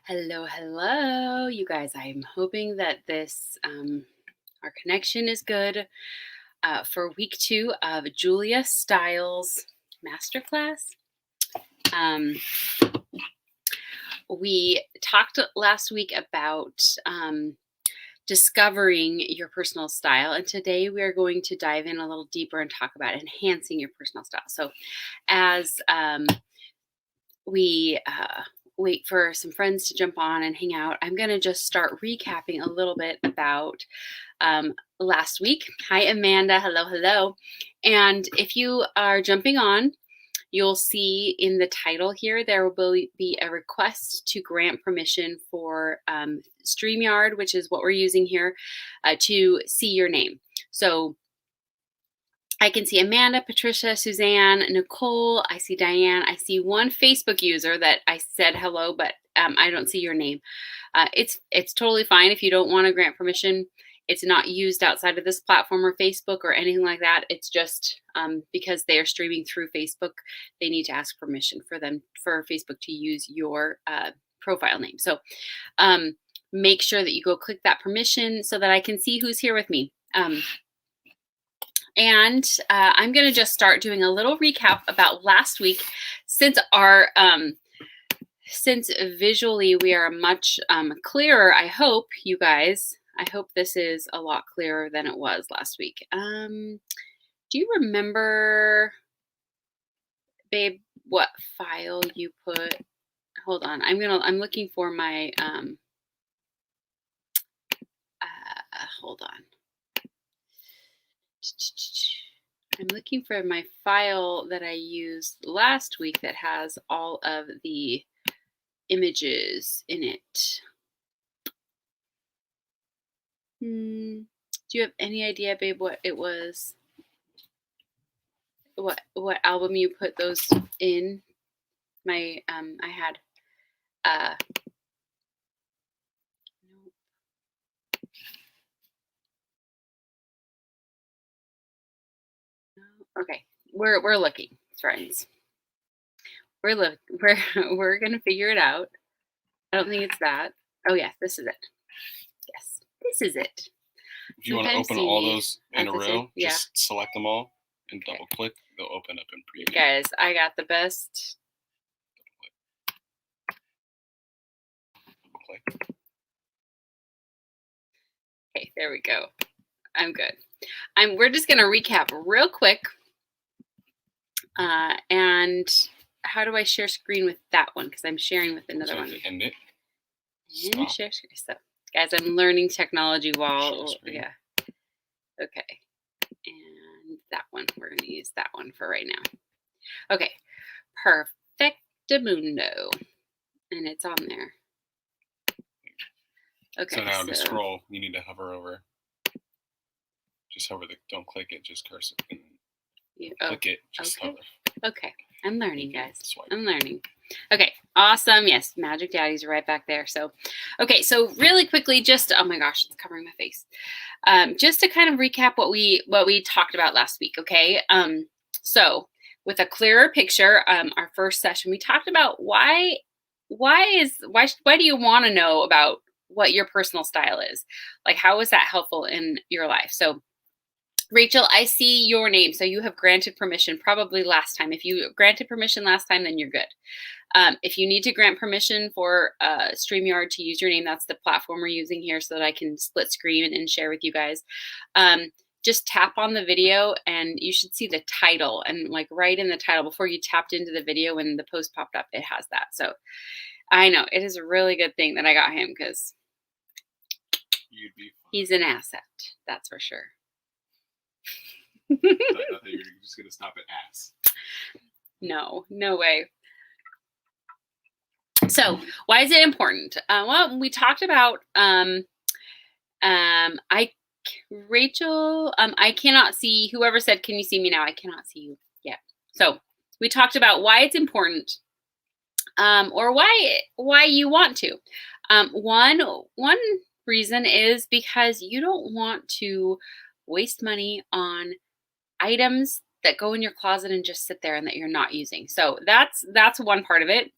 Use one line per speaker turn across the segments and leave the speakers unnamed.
Hello, hello, you guys. I'm hoping that our connection is good for week 2 of Julia Stiles Masterclass. We talked last week about discovering your personal style, and today we are going to dive in a little deeper and talk about enhancing your personal style. So, as we wait for some friends to jump on and hang out, I'm going to just start recapping a little bit about last week. Hi, Amanda. Hello, hello. And if you are jumping on, you'll see in the title here, there will be a request to grant permission for StreamYard, which is what we're using here, to see your name. So I can see Amanda, Patricia, Suzanne, Nicole. I see Diane. I see one Facebook user that I said hello, but I don't see your name. It's totally fine if you don't want to grant permission. It's not used outside of this platform or Facebook or anything like that. It's just because they are streaming through Facebook, they need to ask permission for Facebook to use your profile name. So make sure that you go click that permission so that I can see who's here with me. And I'm going to just start doing a little recap about last week, since visually we are much clearer. I hope, you guys. I hope this is a lot clearer than it was last week. Do you remember, babe, what file you put? Hold on. I'm looking for my hold on. I'm looking for my file that I used last week that has all of the images in it. Do you have any idea, babe, what it was? What album you put those in? I had okay, we're looking, friends. We're gonna figure it out. I don't think it's that. Oh yeah, this is it. Yes, this is it.
If you want to open all those in a row, just select them all and double click. They'll open up in preview.
Guys, I got the best.
Double click.
Okay, there we go. I'm good. We're just gonna recap real quick. And how do I share screen with that one? Because I'm sharing with another one.
End it.
And share screen. So, guys, I'm learning technology while yeah. Okay, and that one we're going to use that one for right now. Okay, perfectamundo, and it's on there. Okay.
So now to scroll, you need to hover over. Just hover don't click it. Just cursor. Click it. Just hover.
Okay. I'm learning, guys. I'm learning. Okay, awesome. Yes, Magic Daddy's right back there. So, okay, so really quickly, just oh my gosh, it's covering my face. Just to kind of recap what we talked about last week. Okay, so with a clearer picture, our first session we talked about why do you want to know about what your personal style is? Like, how is that helpful in your life? So, Rachel, I see your name. So you have granted permission probably last time. If you granted permission last time, then you're good. If you need to grant permission for StreamYard to use your name, that's the platform we're using here so that I can split screen and share with you guys. Just tap on the video and you should see the title, and like right in the title before you tapped into the video when the post popped up, it has that. So I know it is a really good thing that I got him because he's an asset. That's for sure.
I thought you were just going to stop at ass.
No way. So why is it important? Well, we talked about Rachel, I cannot see, whoever said, can you see me now? I cannot see you yet. So we talked about why it's important, or why you want to. One reason is because you don't want to waste money on items that go in your closet and just sit there and that you're not using. So that's one part of it.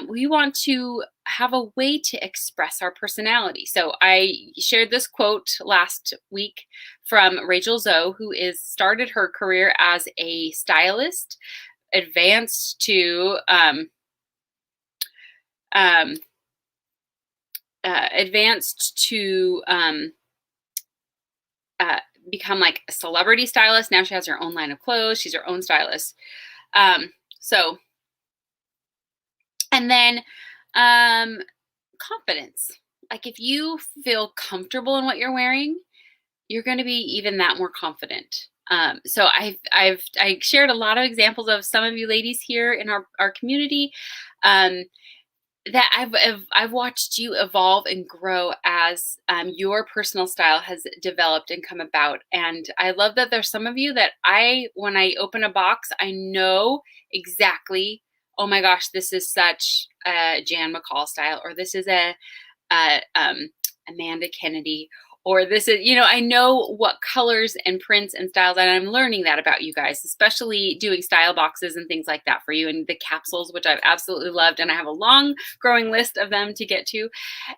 we want to have a way to express our personality. So I shared this quote last week from Rachel Zoe, who started her career as a stylist, advanced to become like a celebrity stylist. Now she has her own line of clothes. She's her own stylist. And then confidence. Like if you feel comfortable in what you're wearing, you're going to be even that more confident. So I shared a lot of examples of some of you ladies here in our community that I've watched you evolve and grow as your personal style has developed and come about. And I love that there's some of you that when I open a box, I know exactly, oh my gosh, this is such a Jan McCall style, or this is a Amanda Kennedy, or this is, I know what colors and prints and styles, and I'm learning that about you guys, especially doing style boxes and things like that for you, and the capsules, which I've absolutely loved, and I have a long growing list of them to get to,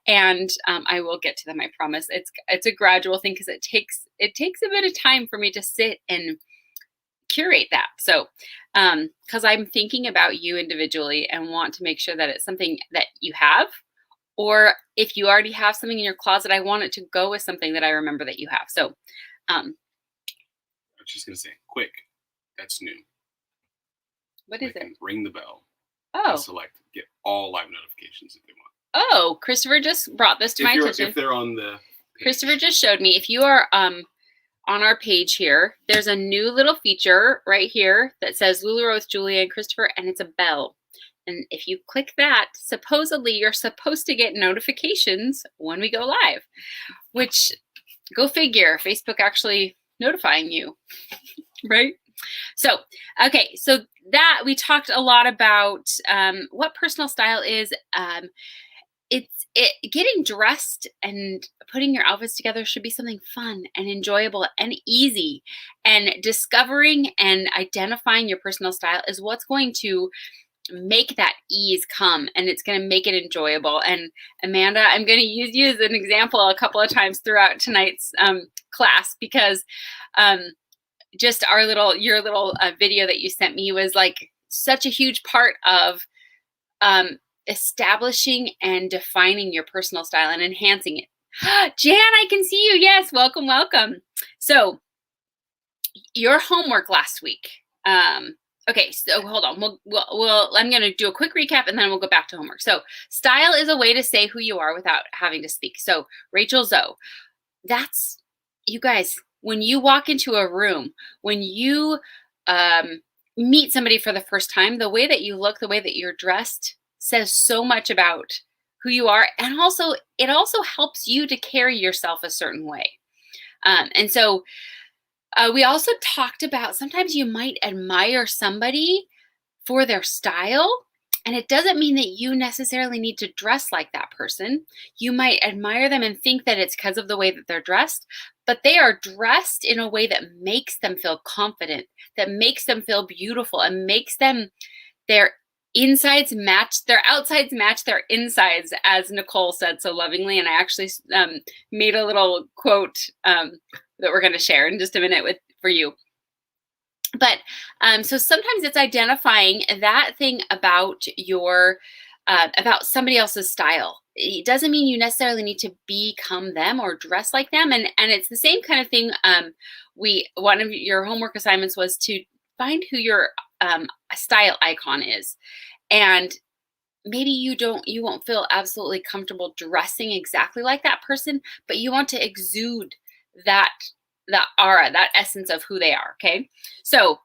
and I will get to them, I promise. It's a gradual thing because it takes a bit of time for me to sit and curate that. So, because I'm thinking about you individually and want to make sure that it's something that you have. Or if you already have something in your closet, I want it to go with something that I remember that you have. So,
I was just going to say, quick, that's new.
What is it?
Ring the bell.
Oh.
And select, get all live notifications if they want.
Oh, Christopher just brought this to my attention.
If they're on the page.
Christopher just showed me. If you are on our page here, there's a new little feature right here that says LuLaRoe with Julia and Christopher, and it's a bell. And if you click that, supposedly you're supposed to get notifications when we go live, which, go figure, Facebook actually notifying you, right? So, okay, so that we talked a lot about what personal style is. Getting dressed and putting your outfits together should be something fun and enjoyable and easy. And discovering and identifying your personal style is what's going to make that ease come, and it's going to make it enjoyable. And Amanda, I'm going to use you as an example a couple of times throughout tonight's class, because just your little video that you sent me was like such a huge part of establishing and defining your personal style and enhancing it. Jan, I can see you. Yes, welcome, welcome. So your homework last week. Okay, so hold on. I'm going to do a quick recap and then we'll go back to homework. So style is a way to say who you are without having to speak. So Rachel Zoe, that's, you guys, when you walk into a room, when you meet somebody for the first time, the way that you look, the way that you're dressed says so much about who you are. And also, it also helps you to carry yourself a certain way. And so we also talked about sometimes you might admire somebody for their style, and it doesn't mean that you necessarily need to dress like that person. You might admire them and think that it's because of the way that they're dressed, but they are dressed in a way that makes them feel confident, that makes them feel beautiful, and makes them, their outsides match their insides, as Nicole said so lovingly. And I actually made a little quote that we're going to share in just a minute for you. But so sometimes it's identifying that thing about about somebody else's style. It doesn't mean you necessarily need to become them or dress like them. And it's the same kind of thing. One of your homework assignments was to find who your style icon is. And maybe you won't feel absolutely comfortable dressing exactly like that person, but you want to exude that aura, that essence of who they are. Okay. So,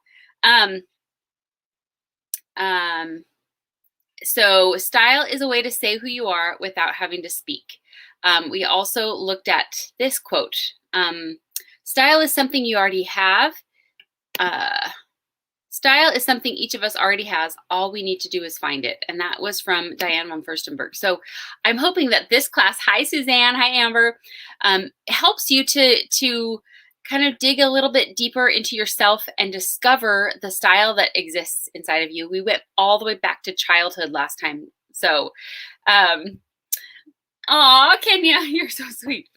so style is a way to say who you are without having to speak. We also looked at this quote. Style is something you already have. Style is something each of us already has. All we need to do is find it. And that was from Diane von Furstenberg. So I'm hoping that this class, hi Suzanne, hi Amber, helps you to kind of dig a little bit deeper into yourself and discover the style that exists inside of you. We went all the way back to childhood last time So, aw, Kenya, you're so sweet.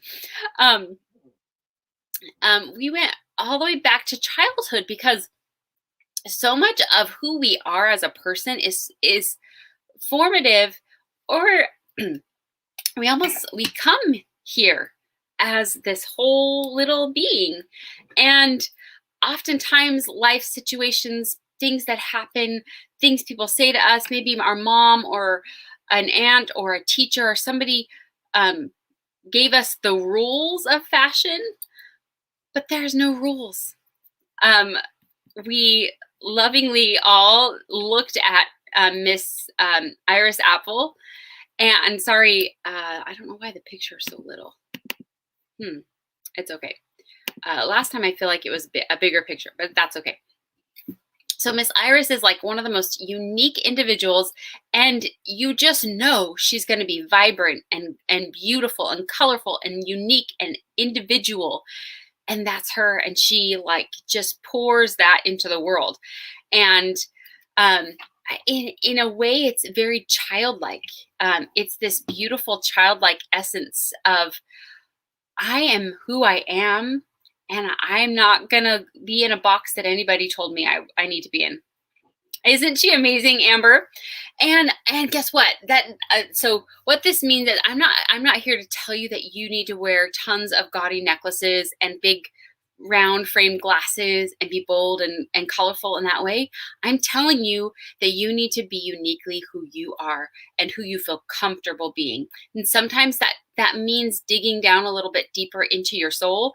We went all the way back to childhood because so much of who we are as a person is formative, or we come here as this whole little being. And oftentimes life situations, things that happen, things people say to us, maybe our mom or an aunt or a teacher or somebody gave us the rules of fashion, but there's no rules. We lovingly all looked at Miss Iris Apfel, and sorry, I don't know why the picture is so little. It's okay. Last time I feel like it was a bigger picture, but that's okay. So Miss Iris is like one of the most unique individuals, and you just know she's going to be vibrant and beautiful and colorful and unique and individual. And that's her, and she like just pours that into the world. And in a way, it's very childlike. It's this beautiful childlike essence of, I am who I am, and I'm not gonna be in a box that anybody told me I need to be in. Isn't she amazing, Amber? And guess what? So what this means is I'm not here to tell you that you need to wear tons of gaudy necklaces and big round framed glasses and be bold and colorful in that way. I'm telling you that you need to be uniquely who you are and who you feel comfortable being. And sometimes that means digging down a little bit deeper into your soul,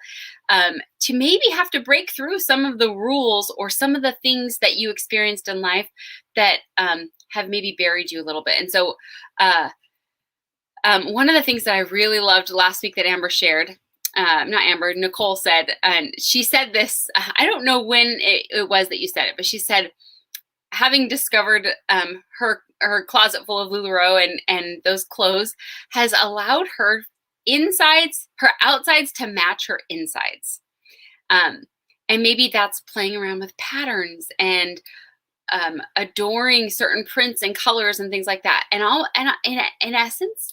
to maybe have to break through some of the rules or some of the things that you experienced in life that have maybe buried you a little bit. And so one of the things that I really loved last week that Amber shared, not Amber, Nicole said, and she said this, I don't know when it was that you said it, but she said, having discovered her closet full of LuLaRoe and those clothes has allowed her outsides to match her insides. And maybe that's playing around with patterns and adoring certain prints and colors and things like that. And in essence,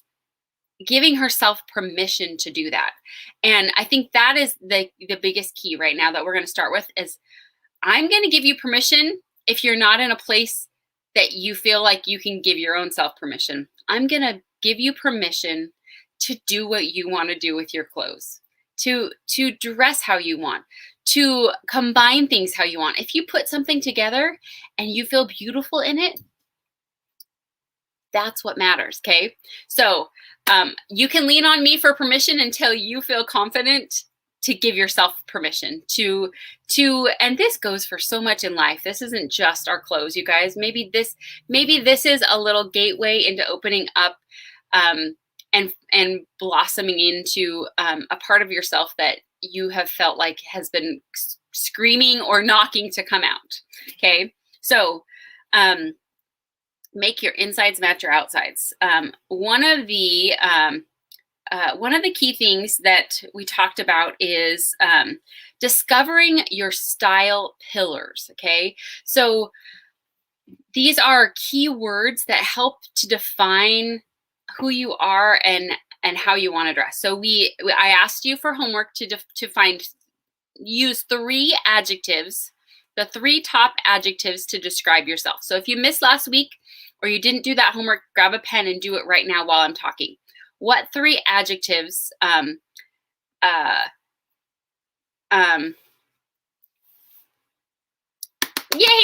giving herself permission to do that. And I think that is the biggest key right now that we're going to start with is, I'm going to give you permission if you're not in a place that you feel like you can give your own self permission. I'm going to give you permission to do what you want to do with your clothes, to dress how you want, to combine things how you want. If you put something together and you feel beautiful in it, that's what matters, okay? So you can lean on me for permission until you feel confident to give yourself permission to, and this goes for so much in life. This isn't just our clothes, you guys. Maybe this is a little gateway into opening up and blossoming into a part of yourself that you have felt like has been screaming or knocking to come out, okay? So make your insides match your outsides. One of the key things that we talked about is discovering your style pillars, okay? So these are key words that help to define who you are and how you want to dress. So I asked you for homework to use 3 adjectives, the 3 top adjectives to describe yourself. So if you missed last week or you didn't do that homework, grab a pen and do it right now while I'm talking. What 3 adjectives yay,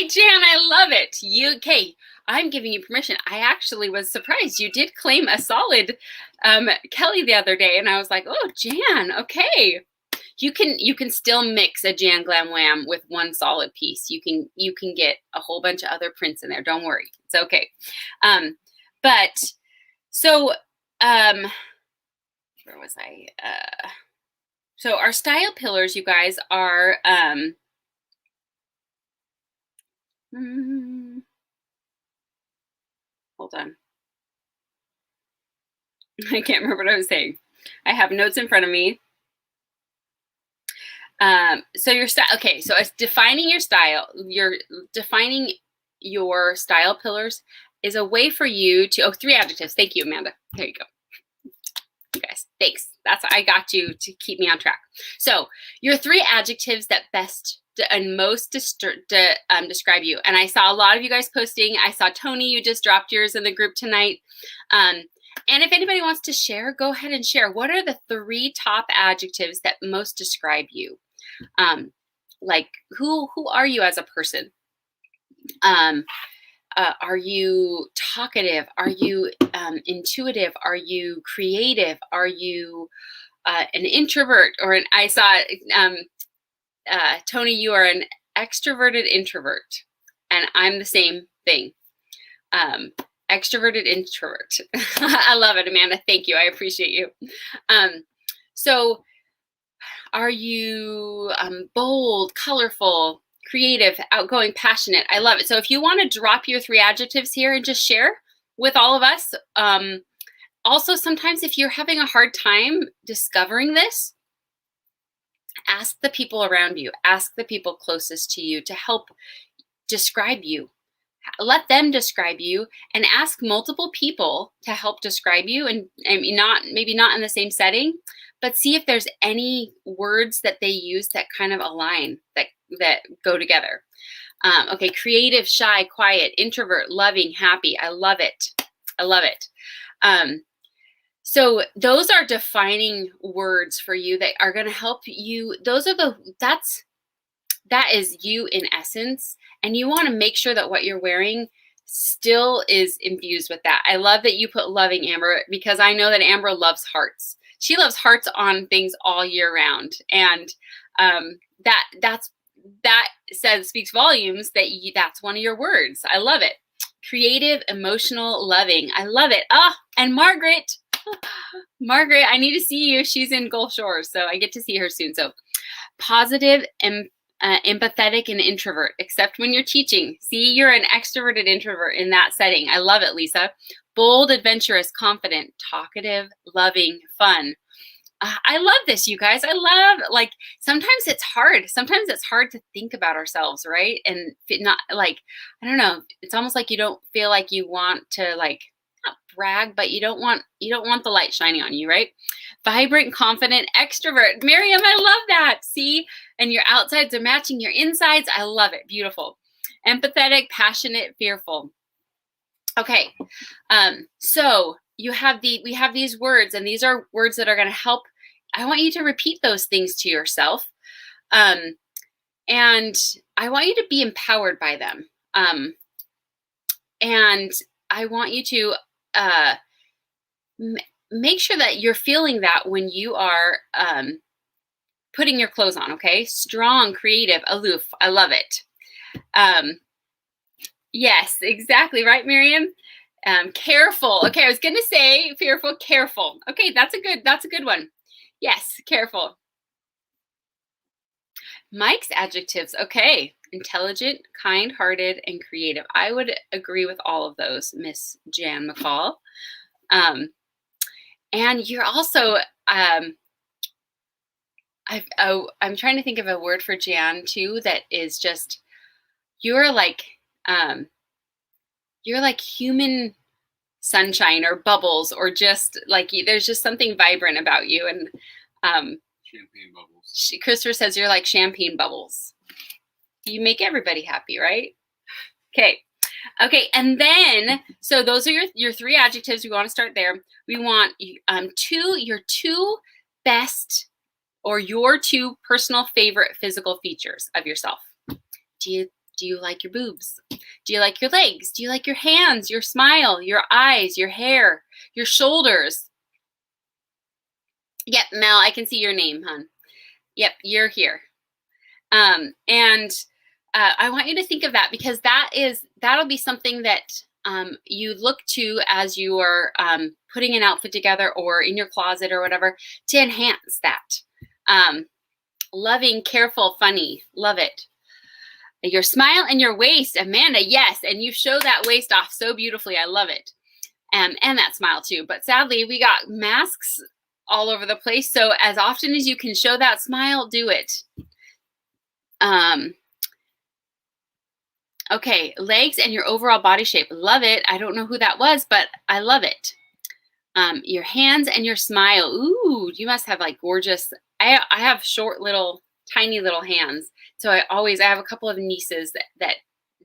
Jan, I love it. Okay, I'm giving you permission. I actually was surprised. You did claim a solid Kelly the other day, and I was like, oh, Jan, okay. You can still mix a Jan Glam Wham with one solid piece. You can get a whole bunch of other prints in there. Don't worry, it's okay. But so where was I? So our style pillars, you guys, are hold on. I can't remember what I was saying. I have notes in front of me. So your style, okay, so it's defining your style. You're defining your style pillars is a way for you to, 3 adjectives. Thank you, Amanda. There you go. You guys, thanks. I got you to keep me on track. So your 3 adjectives that best and most describe you. And I saw a lot of you guys posting. I saw Tony, you just dropped yours in the group tonight. And if anybody wants to share, go ahead and share. What are the 3 top adjectives that most describe you? Like who are you as a person? Are you talkative? Are you intuitive? Are you creative? Are you an introvert? I saw, Tony, you are an extroverted introvert, and I'm the same thing. Extroverted introvert. I love it, Amanda. Thank you. I appreciate you. So are you bold, colorful, creative, outgoing, passionate? I love it. So if you want to drop your 3 adjectives here and just share with all of us. Also, sometimes if you're having a hard time discovering this, ask the people around you, ask the people closest to you to help describe you. Let them describe you, and ask multiple people to help describe you. And I mean, maybe not in the same setting, but see if there's any words that they use that kind of align, that go together. Okay, creative, shy, quiet, introvert, loving, happy. I love it. I love it. So those are defining words for you that are going to help you. That is you in essence. And you want to make sure that what you're wearing still is infused with that. I love that you put loving, Amber, because I know that Amber loves hearts. She loves hearts on things all year round. And that speaks volumes that that's one of your words. I love it. Creative, emotional, loving. I love it. And Margaret, I need to see you. She's in Gulf Shores, so I get to see her soon. So positive and empathetic and introvert, except when you're teaching. See, you're an extroverted introvert in that setting. I love it, Lisa. Bold, adventurous, confident, talkative, loving, fun. I love this, you guys. I love, like, sometimes it's hard. Sometimes it's hard to think about ourselves, right? And not like, I don't know, it's almost like you don't feel like you want to, like, not brag, but you don't want the light shining on you, right? Vibrant, confident, extrovert. Miriam, I love that. See? And your outsides are matching your insides. I love it. Beautiful. Empathetic, passionate, fearful. Okay. So we have these words, and these are words that are going to help. I want you to repeat those things to yourself. And I want you to be empowered by them. And I want you to make sure that you're feeling that when you are putting your clothes on, okay? Strong, creative, aloof. I love it. Yes, exactly. Right, Miriam? Careful. Okay, I was going to say fearful, careful. Okay, that's a good one. Yes, careful. Mike's adjectives. Okay. Intelligent, kind-hearted, and creative. I would agree with all of those, Miss Jan McCall. And you're also, I'm trying to think of a word for Jan too that is just, you're like human sunshine or bubbles, or just like there's just something vibrant about you. And
champagne bubbles.
Christopher says you're like champagne bubbles. You make everybody happy, right? Okay. And then, so those are your 3 adjectives. We want to start there. We want your 2 best, or your 2 personal favorite physical features of yourself. Do you like your boobs? Do you like your legs? Do you like your hands, your smile, your eyes, your hair, your shoulders? Yep, Mel, I can see your name, hon. Yep, you're here. And I want you to think of that, because that'll be something that you look to as you are putting an outfit together or in your closet or whatever to enhance that. Loving, careful, funny. Love it. Your smile and your waist, Amanda, yes. And you show that waist off so beautifully. I love it. And that smile too. But sadly, we got masks all over the place. So as often as you can show that smile, do it. Okay, legs and your overall body shape. Love it. I don't know who that was, but I love it. Your hands and your smile. Ooh, you must have like gorgeous. I have short little, tiny little hands. So I have a couple of nieces that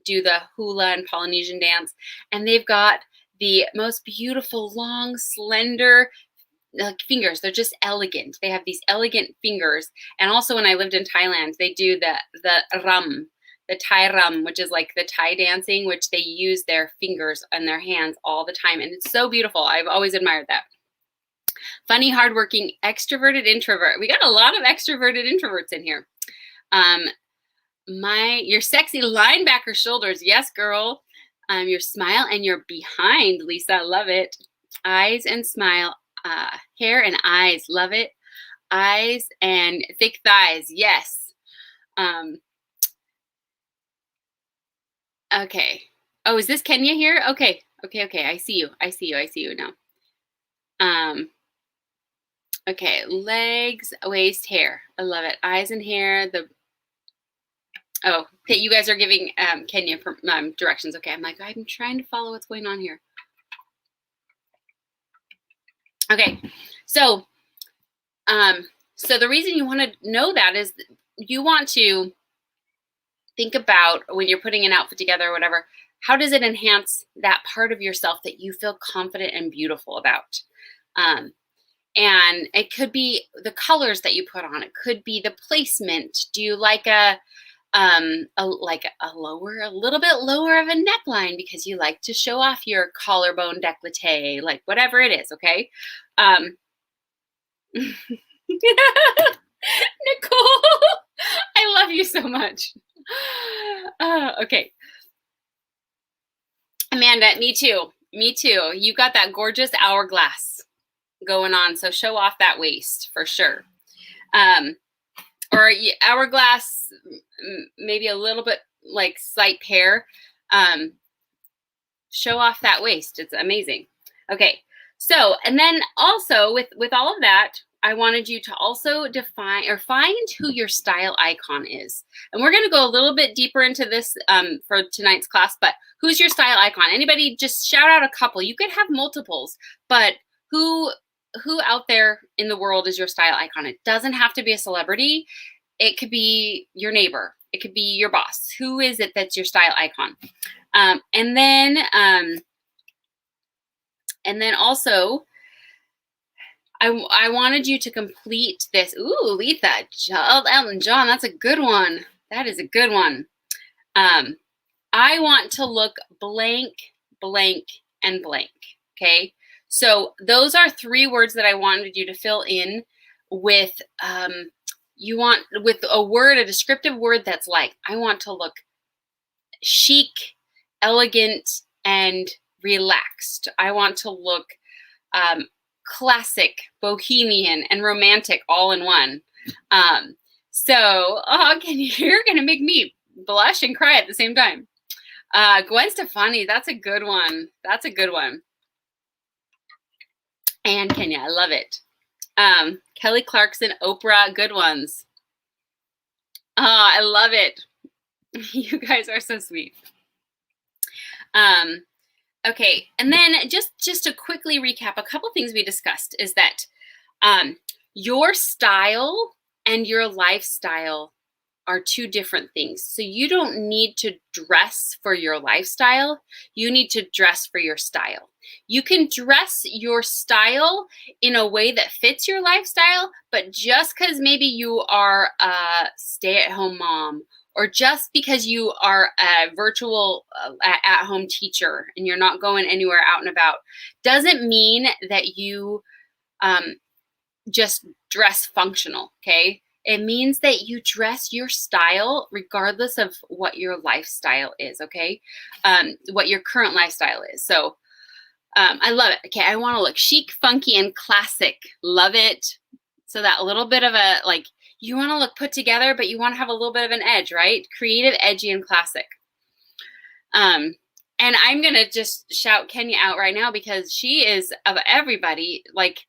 do the hula and Polynesian dance, and they've got the most beautiful, long, slender fingers. They're just elegant. They have these elegant fingers. And also when I lived in Thailand, they do the ram, the Thai ram, which is like the Thai dancing, which they use their fingers and their hands all the time. And it's so beautiful. I've always admired that. Funny, hardworking, extroverted, introvert. We got a lot of extroverted introverts in here. Your sexy linebacker shoulders. Yes, girl. Your smile and your behind, Lisa. Love it. Eyes and smile. Hair and eyes. Love it. Eyes and thick thighs. Yes. Okay. Oh, is this Kenya here? Okay. Okay. I see you now. Okay. Legs, waist, hair. I love it. Eyes and hair. Okay, you guys are giving Kenya directions. Okay, I'm trying to follow what's going on here. Okay, so the reason you want to know that is you want to think about when you're putting an outfit together or whatever, how does it enhance that part of yourself that you feel confident and beautiful about? And it could be the colors that you put on. It could be the placement. Do you like a little bit lower of a neckline because you like to show off your collarbone décolleté, like whatever it is, okay? Nicole, I love you so much. Okay. Amanda, me too. You got that gorgeous hourglass going on, so show off that waist for sure. Or hourglass, maybe a little bit like slight pear. Show off that waist. It's amazing. Okay, so and then also with all of that, I wanted you to also define or find who your style icon is. And we're going to go a little bit deeper into this for tonight's class, but who's your style icon? Anybody just shout out a couple. You could have multiples, but who out there in the world is your style icon? It doesn't have to be a celebrity. It could be your neighbor. It could be your boss. Who is it that's your style icon? And then also, I wanted you to complete this. Ooh, Letha, Elton John, that's a good one. That is a good one. I want to look blank, blank, and blank, okay? So those are 3 words that I wanted you to fill in with, with a word, a descriptive word that's like, I want to look chic, elegant, and relaxed. I want to look classic, bohemian, and romantic all in one. You're gonna make me blush and cry at the same time. Gwen Stefani, that's a good one. That's a good one. And Kenya, I love it. Kelly Clarkson, Oprah, good ones. I love it. You guys are so sweet. Okay, and then just to quickly recap, a couple things we discussed is that your style and your lifestyle are 2 different things. So you don't need to dress for your lifestyle. You need to dress for your style. You can dress your style in a way that fits your lifestyle, but just because maybe you are a stay-at-home mom, or just because you are a virtual at-home teacher and you're not going anywhere out and about, doesn't mean that you just dress functional, okay? It means that you dress your style regardless of what your lifestyle is, okay? What your current lifestyle is. So I love it. Okay, I want to look chic, funky, and classic. Love it. So that little bit of a, like, you want to look put together, but you want to have a little bit of an edge, right? Creative, edgy, and classic. And I'm going to just shout Kenya out right now because she is, of everybody, like,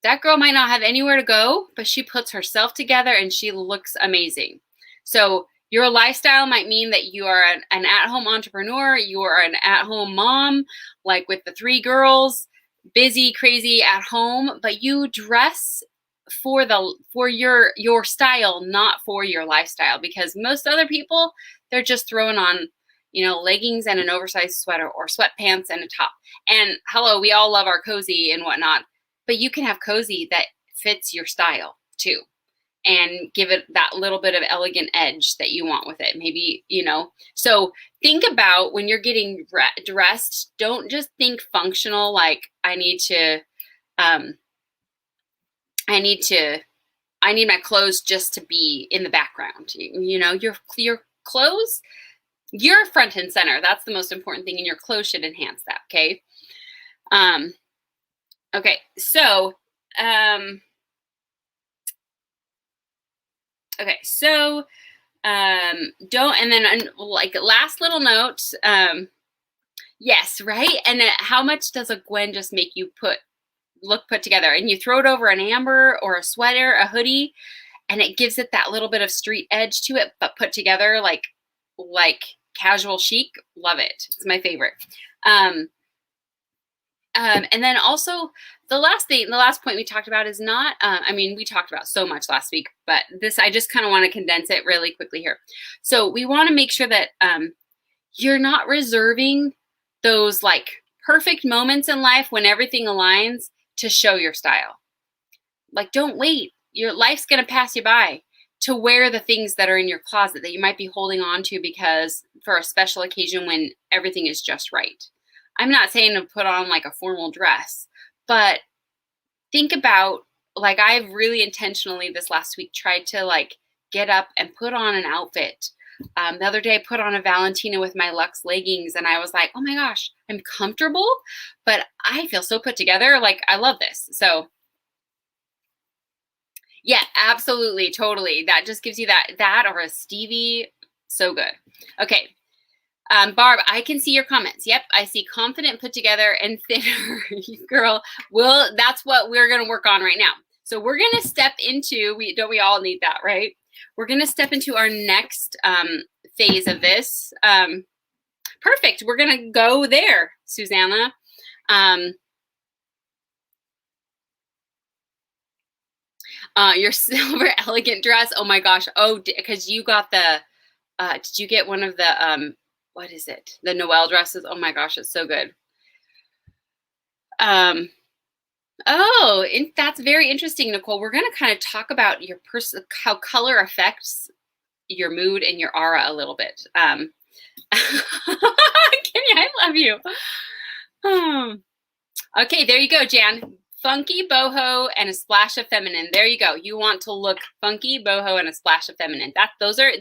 that girl might not have anywhere to go, but she puts herself together and she looks amazing. So Your lifestyle might mean that you are an at-home entrepreneur, you are an at-home mom, like with the 3 girls, busy, crazy at home, but you dress for your style, not for your lifestyle, because most other people, they're just throwing on, leggings and an oversized sweater or sweatpants and a top. And hello, we all love our cozy and whatnot, but you can have cozy that fits your style too, and give it that little bit of elegant edge that you want with it. Maybe, so think about when you're getting dressed, don't just think functional, like I need my clothes just to be in the background. Your clothes, you're front and center. That's the most important thing, and your clothes should enhance that. Okay. Okay. So, don't, and then like last little note, yes, right. And how much does a Gwen just make you look put together? And you throw it over an amber or a sweater, a hoodie, and it gives it that little bit of street edge to it, but put together like casual chic. Love it. It's my favorite. And then also the last point we talked about is not, we talked about so much last week, but I just kind of want to condense it really quickly here. So we want to make sure that you're not reserving those like perfect moments in life when everything aligns to show your style. Like, don't wait. Your life's going to pass you by to wear the things that are in your closet that you might be holding on to because for a special occasion when everything is just right. I'm not saying to put on like a formal dress, but think about, like, I've really intentionally this last week tried to like get up and put on an outfit. The other day I put on a Valentina with my Luxe leggings and I was like, oh my gosh, I'm comfortable, but I feel so put together. Like, I love this. So yeah, absolutely. Totally. That just gives you that or a Stevie. So good. Okay. Barb, I can see your comments. Yep, I see confident, put together, and thinner. Girl, that's what we're going to work on right now. So we're going to step into, don't we all need that, right? We're going to step into our next phase of this. Perfect. We're going to go there, Susanna. Your silver elegant dress. Oh my gosh. Oh, because you got the, did you get one of the, what is it? The Noel dresses. Oh my gosh, it's so good. That's very interesting, Nicole. We're going to kind of talk about how color affects your mood and your aura a little bit. Kimmy, I love you. Okay, there you go, Jan. Funky, boho, and a splash of feminine. There you go. You want to look funky, boho, and a splash of feminine. Those are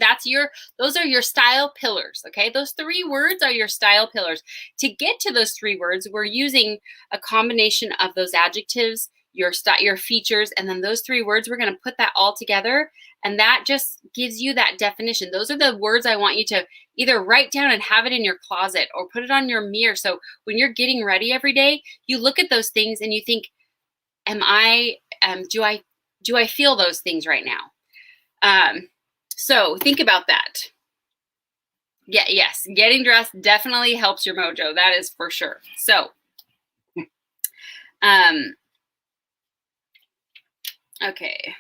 your style pillars. Okay, those 3 words are your style pillars. To get to those 3 words, we're using a combination of those adjectives, your features, and then those 3 words. We're going to put that all together, and that just gives you that definition. Those are the words I want you to either write down and have it in your closet or put it on your mirror. So when you're getting ready every day, you look at those things and you think, do I feel those things right now? So think about that. Yeah, yes, getting dressed definitely helps your mojo. That is for sure. So, okay.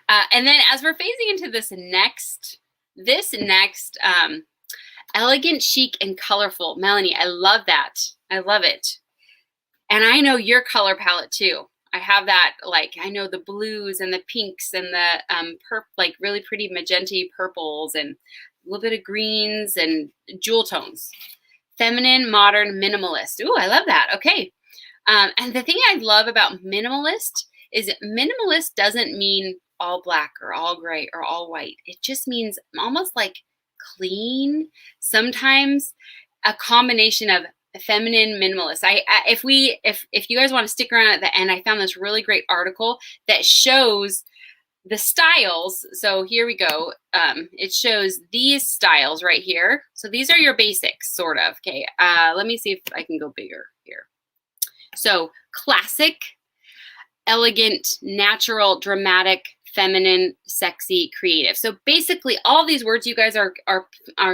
And then as we're phasing into this next, elegant, chic, and colorful. Melanie, I love that. I love it. And I know your color palette too. I have that, like, I know the blues and the pinks and the like really pretty magenta purples and a little bit of greens and jewel tones. Feminine, modern, minimalist. Ooh, I love that. Okay. And the thing I love about minimalist is minimalist doesn't mean all black or all gray or all white. It just means almost like clean. Sometimes a combination of feminine, minimalist. If you guys want to stick around at the end, I found this really great article that shows the styles. So here we go. It shows these styles right here. So these are your basics, sort of. Okay. Let me see if I can go bigger here. So classic, elegant, natural, dramatic, feminine, sexy, creative. So basically all these words you guys are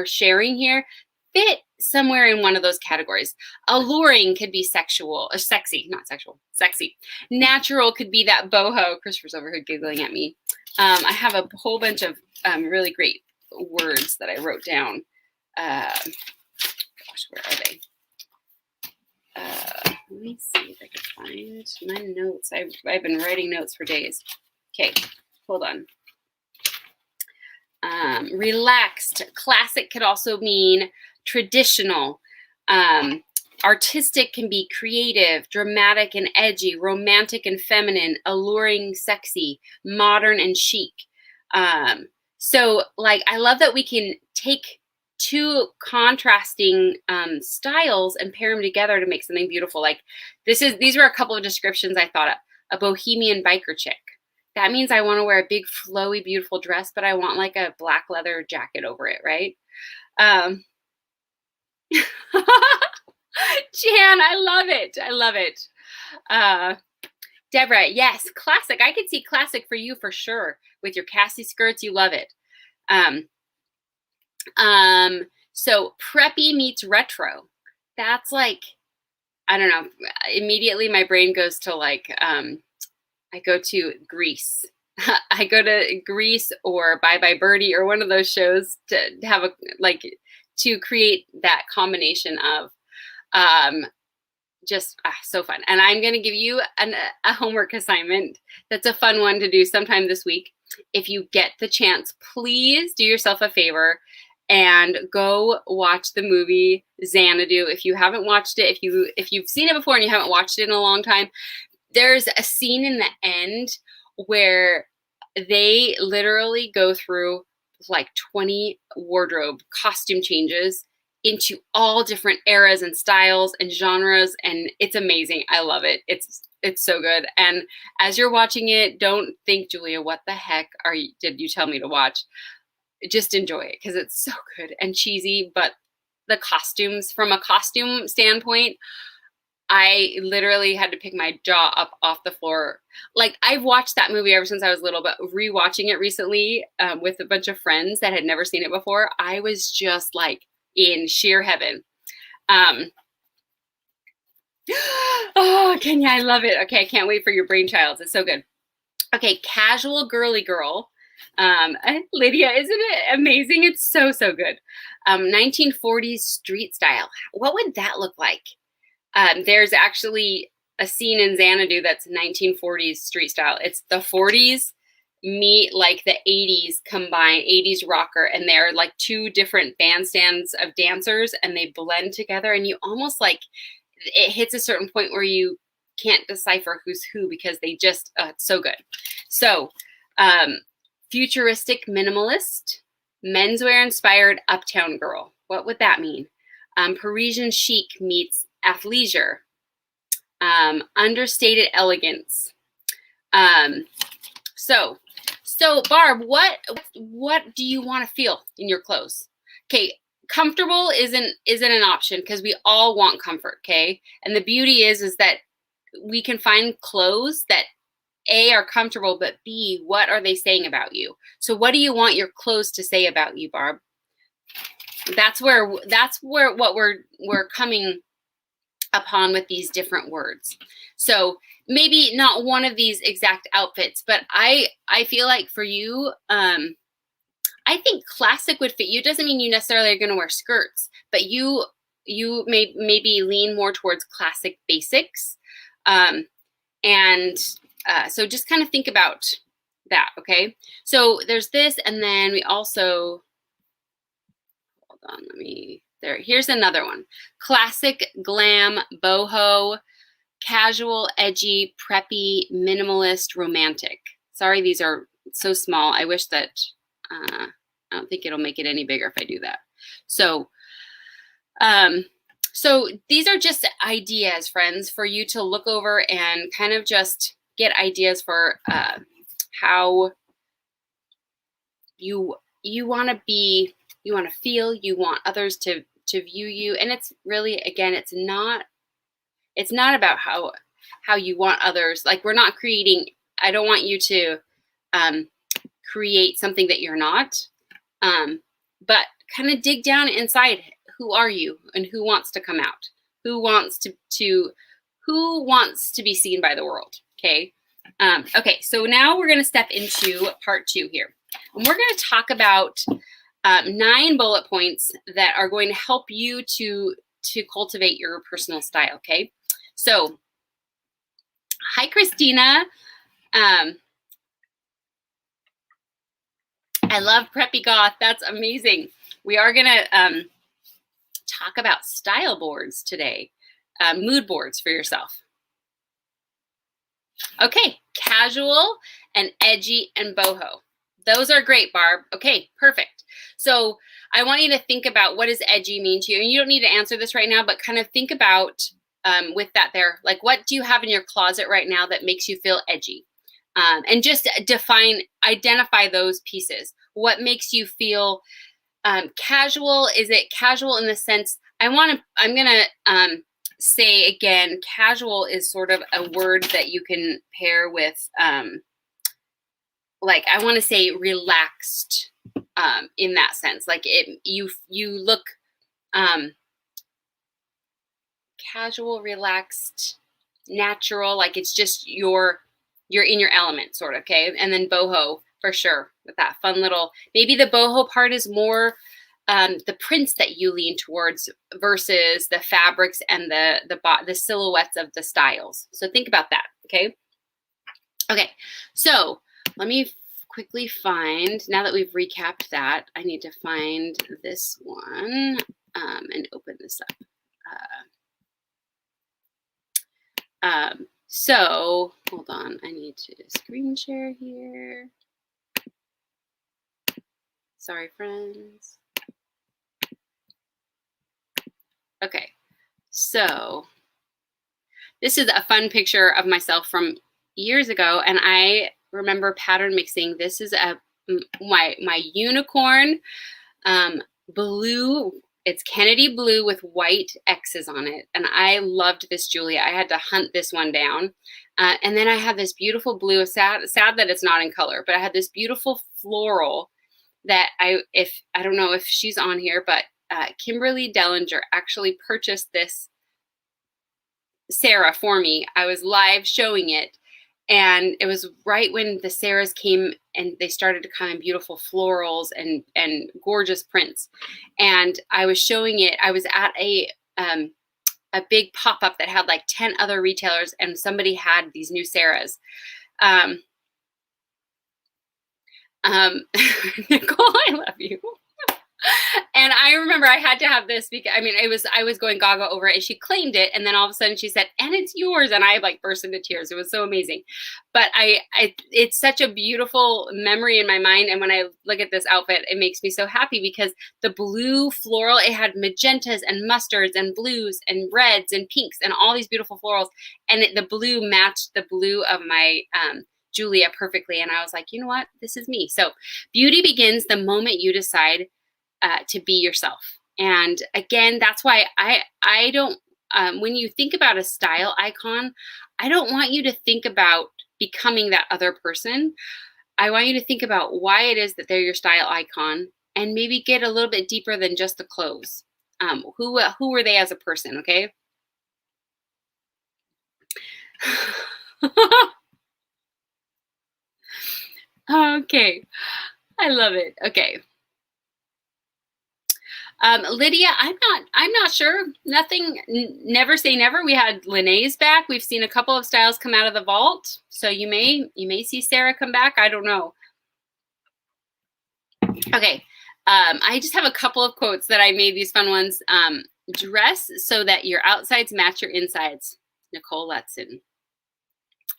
sharing here fit somewhere in one of those categories. Alluring could be sexual, or sexy, not sexual, sexy. Natural could be that boho. Christopher's over here giggling at me. I have a whole bunch of really great words that I wrote down. Gosh, where are they? Let me see if I can find my notes. I've been writing notes for days. Okay, hold on. Relaxed. Classic could also mean traditional. Artistic can be creative, dramatic and edgy, romantic and feminine, alluring, sexy, modern and chic. So like, I love that we can take two contrasting styles and pair them together to make something beautiful. Like these were a couple of descriptions I thought of. A bohemian biker chick. That means I want to wear a big, flowy, beautiful dress, but I want like a black leather jacket over it, right? Jan, I love it. I love it. Deborah, yes, classic. I could see classic for you for sure. With your Cassie skirts, you love it. So preppy meets retro. That's like, I don't know. Immediately my brain goes to like, I go to Grease. I go to Grease or Bye Bye Birdie or one of those shows to have to create that combination of just so fun. And I'm going to give you a homework assignment. That's a fun one to do sometime this week. If you get the chance, please do yourself a favor and go watch the movie Xanadu. If you haven't watched it, if you've seen it before and you haven't watched it in a long time, there's a scene in the end where they literally go through like 20 wardrobe costume changes into all different eras and styles and genres, and it's amazing. I love it. It's so good. And as you're watching it, don't think, Julia, what the heck did you tell me to watch? Just enjoy it because it's so good and cheesy, but the costumes, from a costume standpoint, I literally had to pick my jaw up off the floor. Like, I've watched that movie ever since I was little, but rewatching it recently with a bunch of friends that had never seen it before, I was just like in sheer heaven. Oh, Kenya, I love it. Okay, I can't wait for your brainchild. It's so good. Okay, casual girly girl. Lydia, isn't it amazing? It's so, so good. 1940s street style. What would that look like? There's actually a scene in Xanadu that's 1940s street style. It's the 40s meet like the 80s combined, 80s rocker, and they're like two different bandstands of dancers and they blend together, and you almost like, it hits a certain point where you can't decipher who's who because they just, it's so good. So, futuristic minimalist, menswear inspired uptown girl. What would that mean? Parisian chic meets athleisure, understated elegance. So Barb, what do you want to feel in your clothes? Okay, comfortable isn't an option because we all want comfort, okay? And the beauty is that we can find clothes that A, are comfortable, but B, what are they saying about you? So what do you want your clothes to say about you, Barb? That's where what we're coming upon with these different words. So maybe not one of these exact outfits, but I feel like for you, I think classic would fit you. It doesn't mean you necessarily are going to wear skirts, but you maybe lean more towards classic basics. So just kind of think about that, okay? So there's this, and then we also, hold on, here's another one. Classic, glam, boho, casual, edgy, preppy, minimalist, romantic. Sorry, these are so small. I wish that, I don't think it'll make it any bigger if I do that. So, so these are just ideas, friends, for you to look over and kind of just get ideas for how you want to be, you want to feel, you want others to view you. And it's really, again, it's not about how you want others. Like, we're not creating, I don't want you to create something that you're not. But kind of dig down inside. Who are you, and who wants to come out? Who wants to be seen by the world? Okay. Okay. So now we're going to step into part 2 here, and we're going to talk about 9 bullet points that are going to help you to cultivate your personal style. Okay. So, hi, Christina. I love Preppy Goth. That's amazing. We are going to talk about style boards today, mood boards for yourself. Okay, casual and edgy and boho. Those are great, Barb. Okay, perfect. So I want you to think about, what does edgy mean to you? And you don't need to answer this right now, but kind of think about with that there, like, what do you have in your closet right now that makes you feel edgy? And just identify those pieces. What makes you feel casual? Is it casual in the sense, I'm going to say again, casual is sort of a word that you can pair with, like, I want to say relaxed in that sense. Like, you look casual, relaxed, natural, like it's just you're in your element, sort of. Okay. And then boho, for sure, with that fun little, maybe the boho part is more the prints that you lean towards versus the fabrics and the silhouettes of the styles. So think about that. Okay. Okay. So let me quickly find, now that we've recapped that, I need to find this one and open this up. So hold on, I need to screen share here. Sorry, friends. Okay, so this is a fun picture of myself from years ago, and I remember pattern mixing. This is my unicorn blue. It's Kennedy blue with white X's on it. And I loved this Julia. I had to hunt this one down. And then I have this beautiful blue, sad that it's not in color, but I had this beautiful floral that I don't know if she's on here, but Kimberly Dellinger actually purchased this Sarah for me. I was live showing it. And it was right when the Sarahs came and they started to come in beautiful florals and gorgeous prints. And I was showing it. I was at a big pop-up that had like 10 other retailers, and somebody had these new Sarahs. Nicole, I love you. And I remember I had to have this because, I mean, I was going gaga over it, and she claimed it. And then all of a sudden she said, and it's yours. And I like burst into tears. It was so amazing. But it's such a beautiful memory in my mind. And when I look at this outfit, it makes me so happy because the blue floral, it had magentas and mustards and blues and reds and pinks and all these beautiful florals. And the blue matched the blue of my, Julia perfectly. And I was like, you know what? This is me. So beauty begins the moment you decide to be yourself. And again, that's why I don't, when you think about a style icon, I don't want you to think about becoming that other person. I want you to think about why it is that they're your style icon, and maybe get a little bit deeper than just the clothes. Who were they as a person? Okay. Okay. I love it. Okay. Lydia, I'm not sure. Nothing, never say never. We had Lene's back. We've seen a couple of styles come out of the vault. So you may see Sarah come back. I don't know. Okay. I just have a couple of quotes that I made, these fun ones. Dress so that your outsides match your insides. Nicole Letson.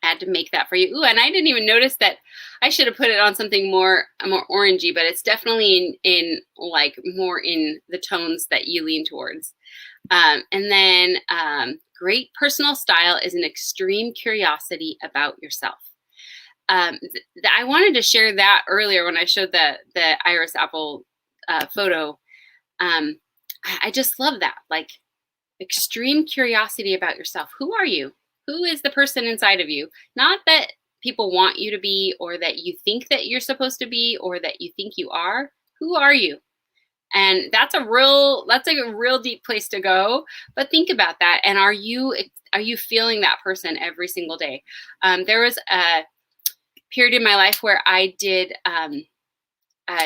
I had to make that for you. Ooh, and I didn't even notice that. I should have put it on something more orangey, but it's definitely in like more in the tones that you lean towards. And then great personal style is an extreme curiosity about yourself. I wanted to share that earlier when I showed the Iris Apple photo. I just love that, like extreme curiosity about yourself. Who are you? Who is the person inside of you? Not that people want you to be, or that you think that you're supposed to be, or that you think you are. Who are you? And that's a real deep place to go. But think about that. And are you feeling that person every single day? There was a period in my life where I did a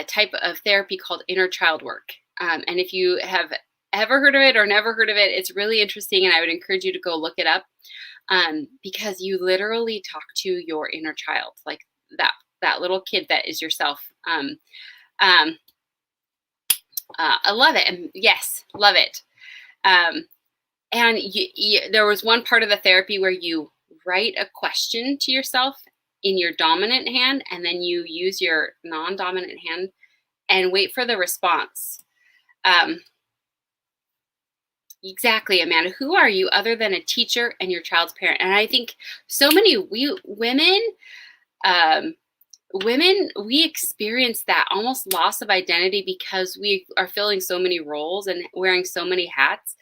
type of therapy called inner child work. And if you have ever heard of it or never heard of it, it's really interesting, and I would encourage you to go look it up, because you literally talk to your inner child, like that little kid that is yourself. I love it. And yes, love it. And there was one part of the therapy where you write a question to yourself in your dominant hand, and then you use your non-dominant hand and wait for the response. Exactly, Amanda. Who are you other than a teacher and your child's parent? And I think so many women, we experience that almost loss of identity because we are filling so many roles and wearing so many hats,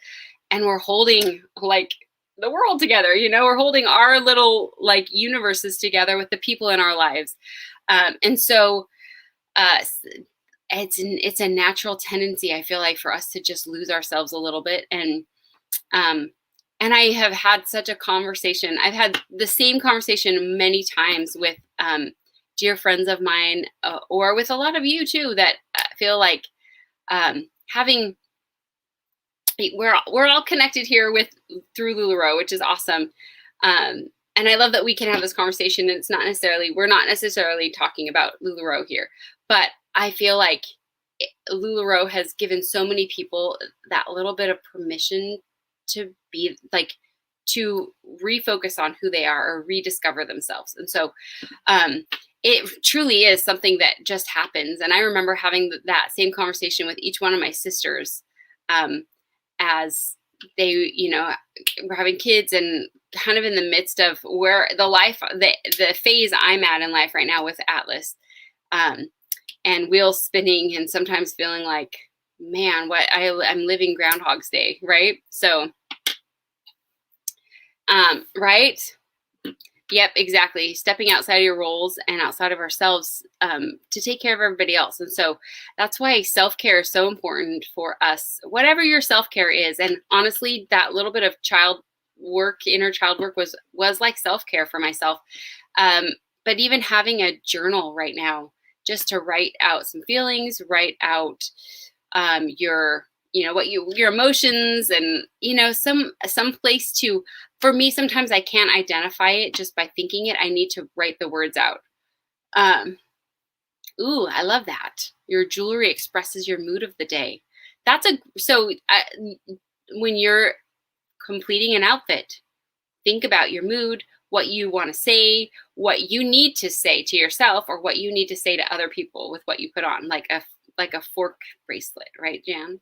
and we're holding like the world together. We're holding our little like universes together with the people in our lives. And so it's a natural tendency, I feel like, for us to just lose ourselves a little bit. And I have had such a conversation. I've had the same conversation many times with dear friends of mine, or with a lot of you too, that feel like we're all connected here through LuLaRoe, which is awesome. And I love that we can have this conversation, and we're not necessarily talking about LuLaRoe here, but I feel like LuLaRoe has given so many people that little bit of permission to be like, to refocus on who they are or rediscover themselves. And so it truly is something that just happens. And I remember having that same conversation with each one of my sisters as they, were having kids, and kind of in the midst of where the phase I'm at in life right now with Atlas, and wheels spinning, and sometimes feeling like, man, I'm living Groundhog's Day, right? So, right? Yep, exactly. Stepping outside of your roles and outside of ourselves to take care of everybody else. And so that's why self-care is so important for us, whatever your self-care is. And honestly, that little bit of inner child work was like self-care for myself. But even having a journal right now, just to write out some feelings, write out your emotions, and some place to. For me, sometimes I can't identify it just by thinking it. I need to write the words out. Ooh, I love that. Your jewelry expresses your mood of the day. When you're completing an outfit, think about your mood, what you want to say, what you need to say to yourself, or what you need to say to other people with what you put on, like a fork bracelet, right, Jan?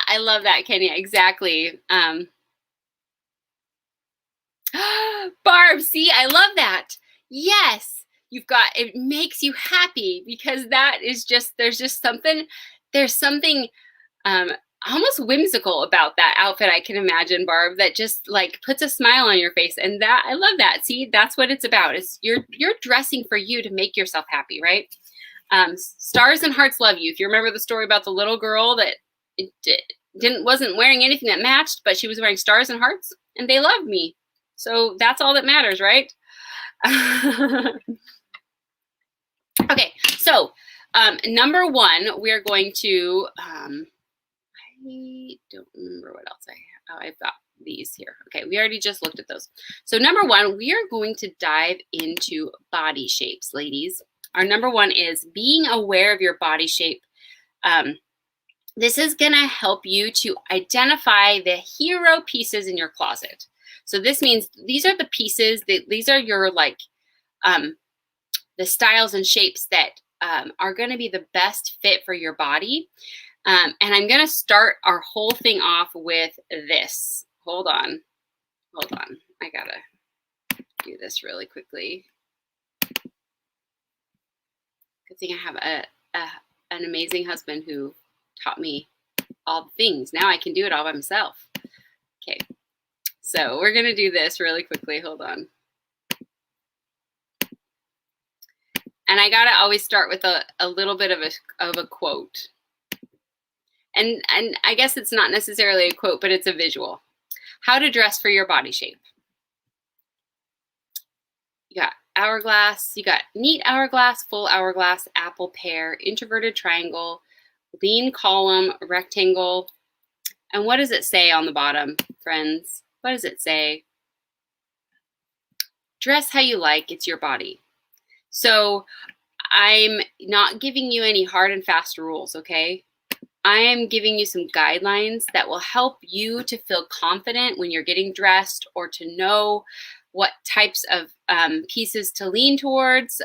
I love that, Kenya. Exactly. Barb, see, I love that. Yes, it makes you happy, because that is there's something almost whimsical about that outfit. I can imagine, Barb, that just like puts a smile on your face. And I love that. See, that's what it's about. You're dressing for you to make yourself happy, right? Stars and hearts love you. If you remember the story about the little girl that wasn't wearing anything that matched, but she was wearing stars and hearts, and they loved me. So that's all that matters, right? Okay, so number one, we are going to, I don't remember what else I have. Oh, I've got these here. Okay, we already just looked at those. So number one, we are going to dive into body shapes, ladies. Our number one is being aware of your body shape. This is going to help you to identify the hero pieces in your closet. So this means these are the pieces, these are your the styles and shapes that are going to be the best fit for your body. And I'm going to start our whole thing off with this. Hold on. I got to do this really quickly. Good thing I have an amazing husband who taught me all the things. Now I can do it all by myself. Okay, so we're gonna do this really quickly. Hold on. And I gotta always start with a little bit of a quote. And I guess it's not necessarily a quote, but it's a visual. How to dress for your body shape. You got hourglass, you got neat hourglass, full hourglass, apple pear, introverted triangle, lean column, rectangle. And what does it say on the bottom, friends? What does it say? Dress how you like, it's your body. So I'm not giving you any hard and fast rules, okay? I am giving you some guidelines that will help you to feel confident when you're getting dressed, or to know what types of pieces to lean towards.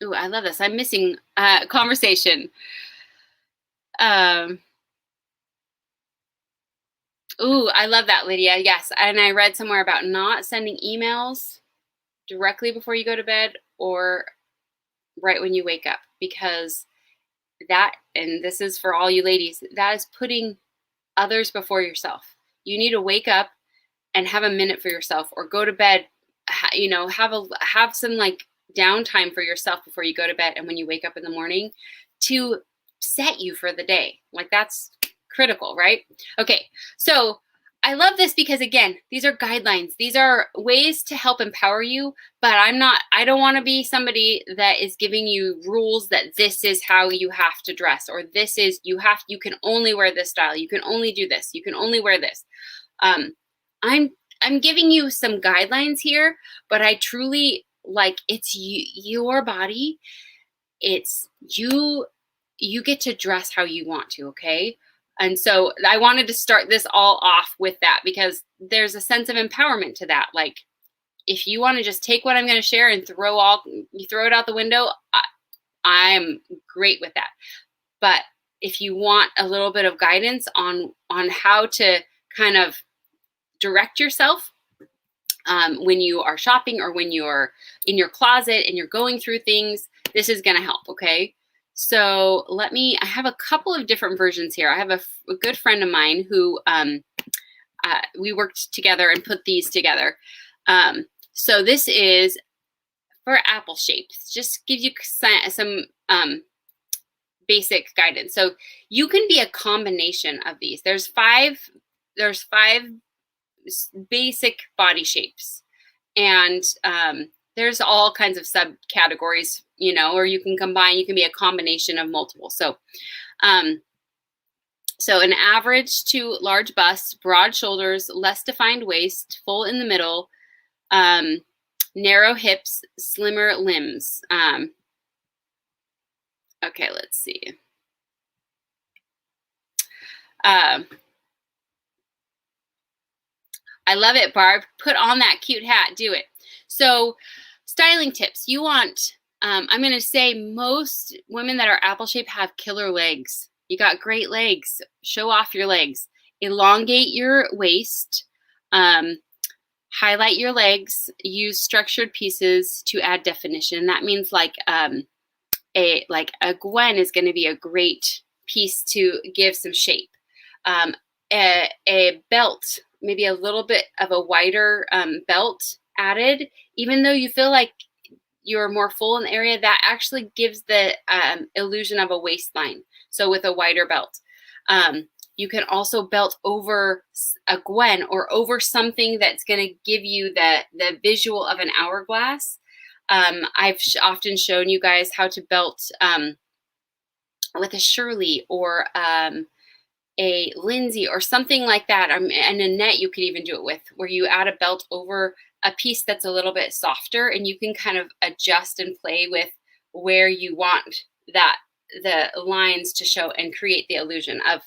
Ooh, I love this. I'm missing conversation. Ooh, I love that, Lydia. Yes, and I read somewhere about not sending emails directly before you go to bed or right when you wake up, because that, and this is for all you ladies, that is putting others before yourself. You need to wake up and have a minute for yourself, or go to bed, you know, have some like downtime for yourself before you go to bed and when you wake up in the morning, to set you for the day. Like, that's critical, right? Okay, so I love this because, again, these are guidelines. These are ways to help empower you, but I don't want to be somebody that is giving you rules that this is how you have to dress, or this is, you can only wear this style. You can only do this. You can only wear this. I'm giving you some guidelines here, but I truly, like, it's your body. It's you get to dress how you want to, okay? And so I wanted to start this all off with that, because there's a sense of empowerment to that. Like, if you want to just take what I'm going to share and throw it out the window, I'm great with that. But if you want a little bit of guidance on how to kind of direct yourself when you are shopping, or when you're in your closet and you're going through things, this is going to help, okay? So I have a couple of different versions here. I have a good friend of mine who we worked together and put these together. So this is for apple shapes. Just gives you some basic guidance. So you can be a combination of these. There's five basic body shapes, and there's all kinds of subcategories, you know, or you can be a combination of multiple. So so an average to large bust, broad shoulders, less defined waist, full in the middle, narrow hips, slimmer limbs. Okay, let's see. I love it, Barb. Put on that cute hat. Do it. So styling tips. You want, I'm going to say most women that are apple shape have killer legs. You got great legs. Show off your legs. Elongate your waist. Highlight your legs. Use structured pieces to add definition. That means like a Gwen is going to be a great piece to give some shape. A belt, maybe a little bit of a wider belt added, even though you feel like you're more full in the area, that actually gives the illusion of a waistline. So with a wider belt, you can also belt over a Gwen, or over something that's going to give you the visual of an hourglass. I've often shown you guys how to belt with a Shirley, or a Lindsay, or something like that. And a net you could even do it with, where you add a belt over a piece that's a little bit softer, and you can kind of adjust and play with where you want the lines to show, and create the illusion of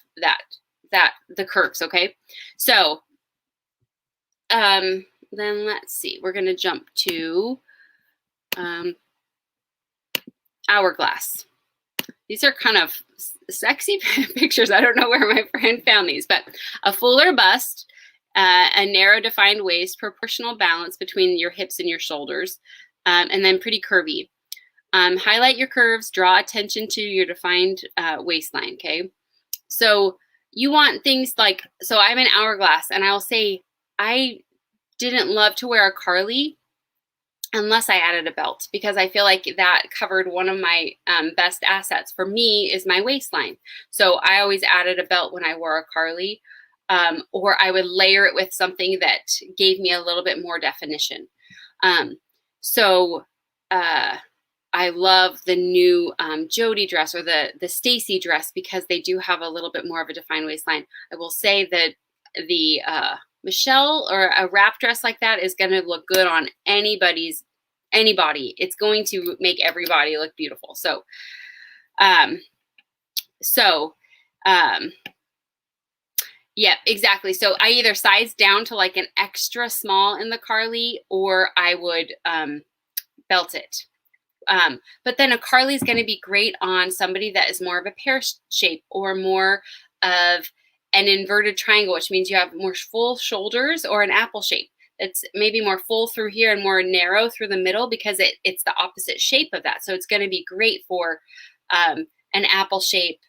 the curves. Okay, so then let's see, we're going to jump to hourglass. These are kind of sexy pictures. I don't know where my friend found these, but a fuller bust, a narrow defined waist, proportional balance between your hips and your shoulders, and then pretty curvy. Highlight your curves, draw attention to your defined waistline, okay? So you want things like, so I'm an hourglass, and I'll say I didn't love to wear a Carly unless I added a belt, because I feel like that covered one of my best assets for me is my waistline. So I always added a belt when I wore a Carly, or I would layer it with something that gave me a little bit more definition. So I love the new Jody dress, or the Stacy dress, because they do have a little bit more of a defined waistline. I will say that the Michelle or a wrap dress like that is going to look good on anybody. It's going to make everybody look beautiful. So, yeah, exactly. So I either size down to like an extra small in the Carly, or I would belt it. But then a Carly is going to be great on somebody that is more of a pear shape, or more of an inverted triangle, which means you have more full shoulders, or an apple shape. It's maybe more full through here and more narrow through the middle, because it's the opposite shape of that. So it's going to be great for an apple shape.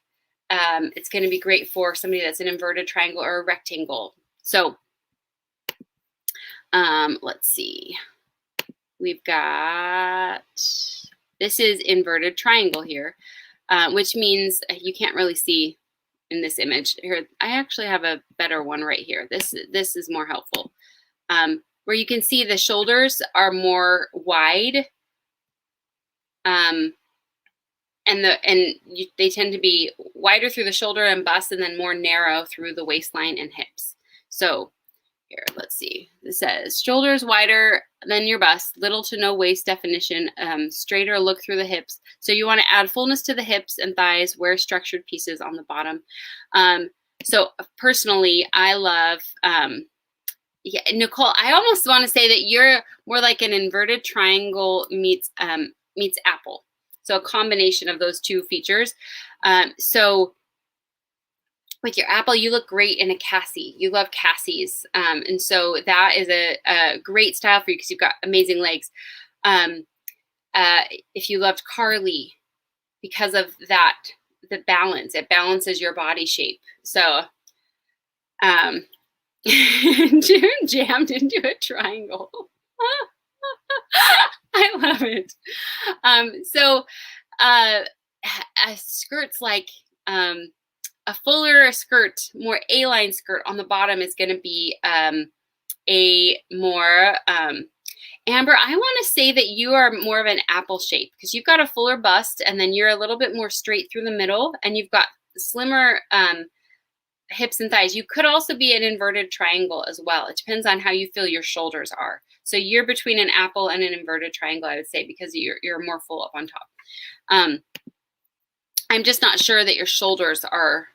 It's going to be great for somebody that's an inverted triangle or a rectangle. So let's see. We've got, this is inverted triangle here, which means you can't really see in this image here. I actually have a better one right here. This is more helpful, where you can see the shoulders are more wide, they tend to be wider through the shoulder and bust, and then more narrow through the waistline and hips. So here, let's see. It says shoulders wider than your bust, little to no waist definition, straighter look through the hips. So you want to add fullness to the hips and thighs, wear structured pieces on the bottom. So personally, I love, yeah, Nicole, I almost want to say that you're more like an inverted triangle meets apple. So a combination of those two features. So with your apple, you look great in a Cassie. You love Cassies. And so that is a great style for you, because you've got amazing legs. If you loved Carly, because of that, the balance, it balances your body shape. So June jammed into a triangle. I love it. Skirts like a fuller skirt, more A-line skirt on the bottom is going to be a more Amber, I want to say that you are more of an apple shape, because you've got a fuller bust, and then you're a little bit more straight through the middle, and you've got slimmer hips and thighs. You could also be an inverted triangle as well. It depends on how you feel your shoulders are. So you're between an apple and an inverted triangle, I would say, because you're more full up on top. I'm just not sure that your shoulders are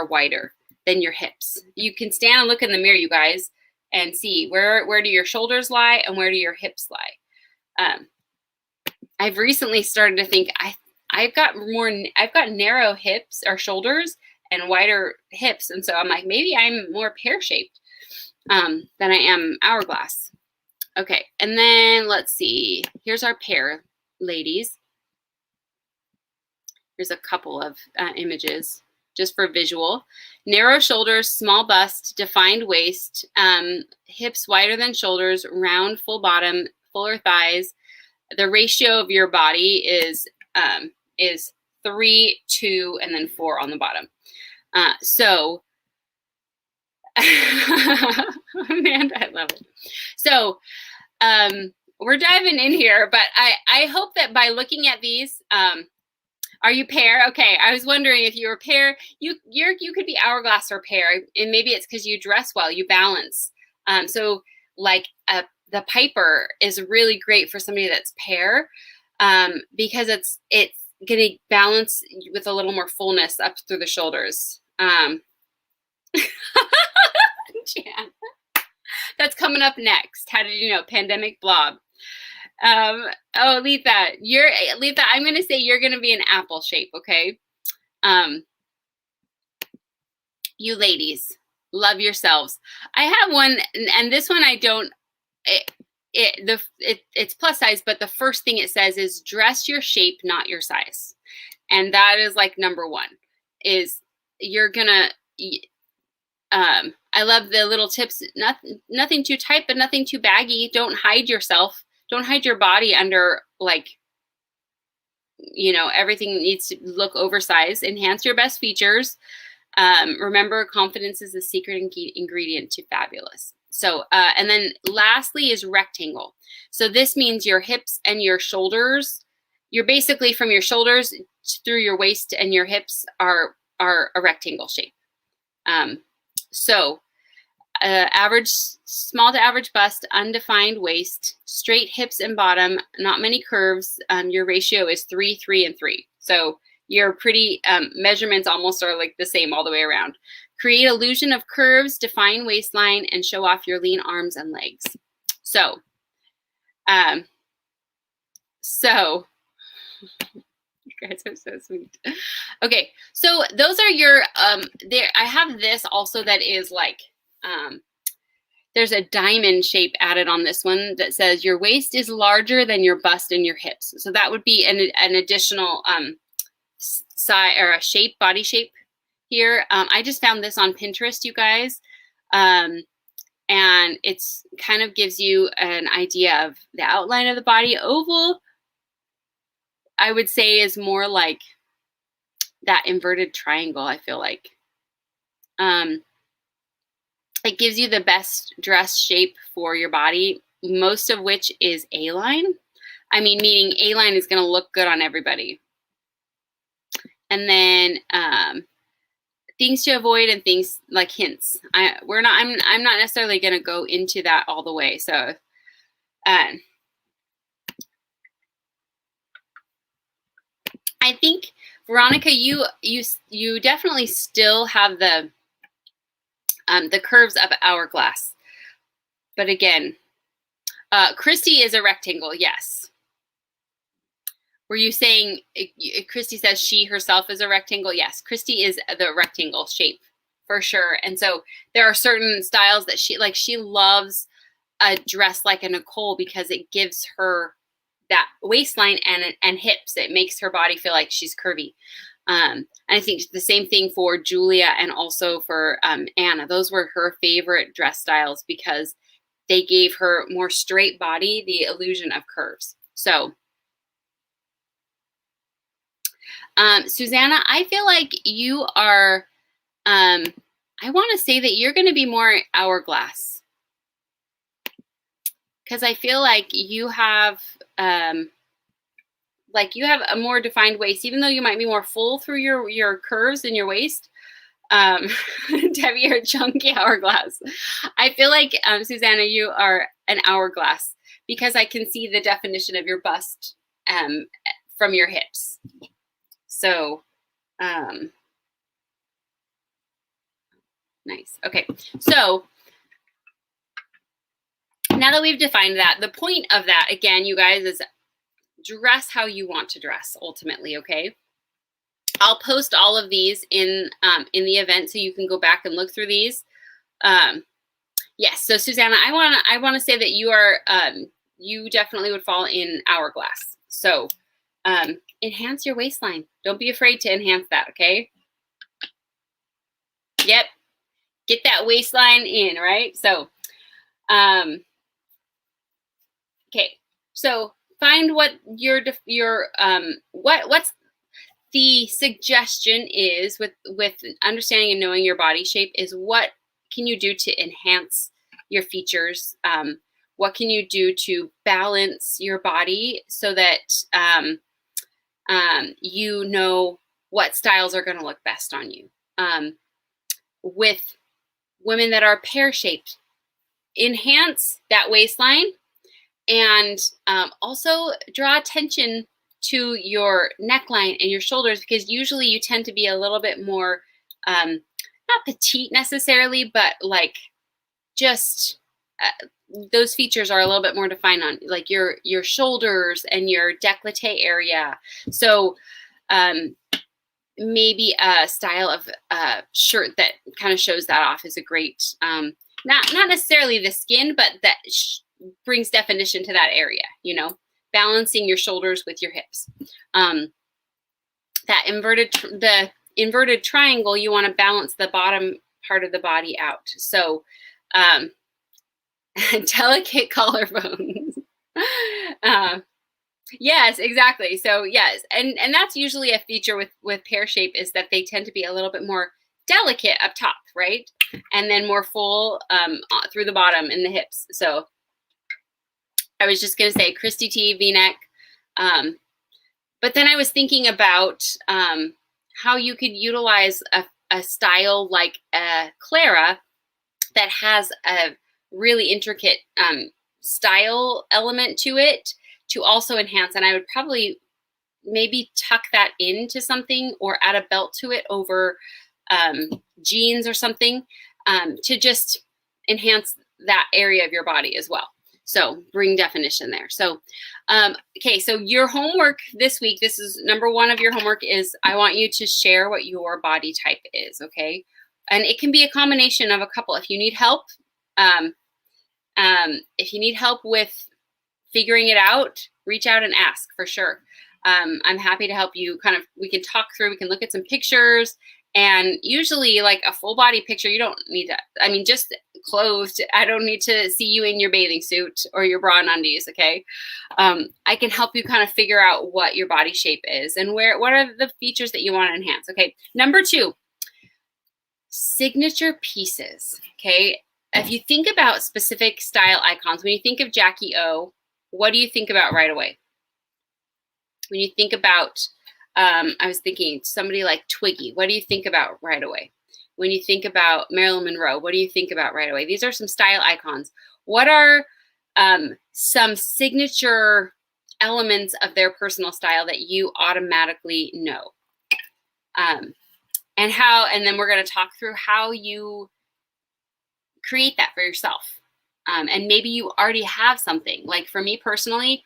wider than your hips. You can stand and look in the mirror, you guys, and see where do your shoulders lie and where do your hips lie. I've recently started to think I've got narrow hips or shoulders and wider hips, and so I'm like, maybe I'm more pear shaped than I am hourglass. Okay, and then let's see. Here's our pear, ladies. Here's a couple of images just for visual. Narrow shoulders, small bust, defined waist, hips wider than shoulders, round full bottom, fuller thighs. The ratio of your body is 3, 2, and then 4 on the bottom. So, Amanda, I love it. So, we're diving in here, but I hope that by looking at these, are you pear? Okay, I was wondering if you were pear. You could be hourglass or pear, and maybe it's because you dress well, you balance. So like the Piper is really great for somebody that's pear, because it's gonna balance with a little more fullness up through the shoulders. Jan, that's coming up next. How did you know? Pandemic blob. Oh, Letha, I'm going to say you're going to be an apple shape, okay? You ladies, love yourselves. I have one, and this one I don't, it's plus size, but the first thing it says is dress your shape, not your size. And that is like number one, is you're gonna, I love the little tips, nothing too tight, but nothing too baggy. Don't hide yourself. Don't hide your body under like, you know, everything needs to look oversized. Enhance your best features. Remember, confidence is the secret ingredient to fabulous. So, and then lastly is rectangle. So this means your hips and your shoulders. You're basically from your shoulders through your waist and your hips are a rectangle shape. Average, small to average bust, undefined waist, straight hips and bottom, not many curves. Your ratio is 3, 3, and 3. So your pretty measurements almost are like the same all the way around. Create illusion of curves, define waistline, and show off your lean arms and legs. So, you guys are so sweet. Okay, so those are your, there. I have this also that is like, there's a diamond shape added on this one that says your waist is larger than your bust and your hips. So that would be an additional size or a shape, body shape here. I just found this on Pinterest, you guys. And it's kind of gives you an idea of the outline of the body. Oval, I would say, is more like that inverted triangle, I feel like. It gives you the best dress shape for your body, most of which is A-line. I mean, meaning A-line is going to look good on everybody. And then things to avoid and things like hints. I'm not necessarily going to go into that all the way. So I think, Veronica, you definitely still have the curves of hourglass. But again, Christy is a rectangle, yes. Were you saying, Christy says she herself is a rectangle? Yes, Christy is the rectangle shape for sure. And so there are certain styles that she loves a dress like a Nicole because it gives her that waistline and hips. It makes her body feel like she's curvy. And I think the same thing for Julia and also for Anna. Those were her favorite dress styles because they gave her more straight body, the illusion of curves. So, Susanna, I feel like you are, I want to say that you're going to be more hourglass because I feel like you have, a more defined waist, even though you might be more full through your curves in your waist. Debbie, you're a chunky hourglass. I feel like, Susanna, you are an hourglass because I can see the definition of your bust from your hips. So, nice. Okay, so now that we've defined that, the point of that, again, you guys, is dress how you want to dress ultimately, okay? I'll post all of these in the event so you can go back and look through these. Yes, so Susanna, I want to say that you are you definitely would fall in hourglass. So enhance your waistline. Don't be afraid to enhance that, okay? Yep. Get that waistline in, right? So okay. So find what what's the suggestion is with understanding and knowing your body shape is what can you do to enhance your features? What can you do to balance your body so that you know what styles are going to look best on you? With women that are pear-shaped, enhance that waistline and also draw attention to your neckline and your shoulders because usually you tend to be a little bit more, not petite necessarily, but like just those features are a little bit more defined on like your shoulders and your décolleté area. So maybe a style of shirt that kind of shows that off is a great, not necessarily the skin, but that brings definition to that area, you know, balancing your shoulders with your hips. That the inverted triangle, you want to balance the bottom part of the body out. So delicate collarbones. Yes, exactly. So yes, and that's usually a feature with pear shape, is that they tend to be a little bit more delicate up top, right? And then more full through the bottom in the hips. So I was just going to say Christy T V-neck. But then I was thinking about how you could utilize a style like Clara that has a really intricate style element to it to also enhance. And I would probably maybe tuck that into something or add a belt to it over jeans or something to just enhance that area of your body as well. So bring definition there. So, okay, so your homework this week, this is number one of your homework, is I want you to share what your body type is, okay? And it can be a combination of a couple. If you need help, with figuring it out, reach out and ask for sure. I'm happy to help you we can talk through, we can look at some pictures, and usually like a full body picture, you don't need to, I mean, just clothed, I don't need to see you in your bathing suit or your bra and undies, okay? I can help you kind of figure out what your body shape is and what are the features that you want to enhance, okay? Number two, signature pieces, okay? If you think about specific style icons, when you think of Jackie O, what do you think about right away? When you think about, I was thinking somebody like Twiggy, what do you think about right away? When you think about Marilyn Monroe, what do you think about right away? These are some style icons. What are some signature elements of their personal style that you automatically know? And then we're going to talk through how you create that for yourself. And maybe you already have something. Like for me personally,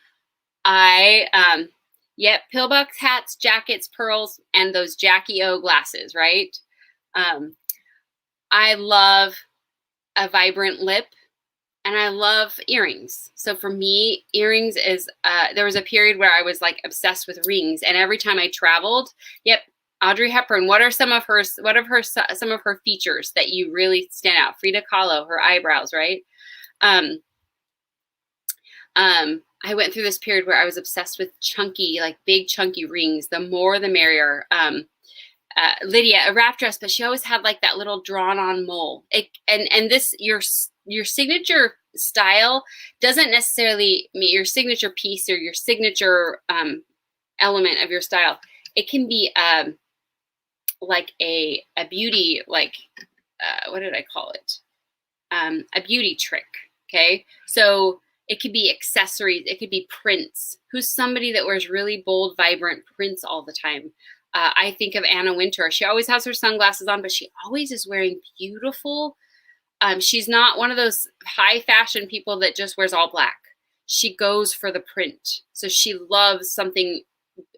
pillbox hats, jackets, pearls, and those Jackie O glasses, right? I love a vibrant lip, and I love earrings. So for me, earrings is, there was a period where I was like obsessed with rings, and every time I traveled, Audrey Hepburn, what are some of her features that you really stand out? Frida Kahlo, her eyebrows, right? I went through this period where I was obsessed with chunky, like big chunky rings. The more the merrier. Lydia, a wrap dress, but she always had like that little drawn on mole. Your signature style doesn't necessarily mean your signature piece or your signature element of your style. It can be like a beauty, like what did I call it? A beauty trick. Okay, so it could be accessories. It could be prints. Who's somebody that wears really bold, vibrant prints all the time? I think of Anna Wintour. She always has her sunglasses on, but she always is wearing beautiful. She's not one of those high fashion people that just wears all black. She goes for the print. So she loves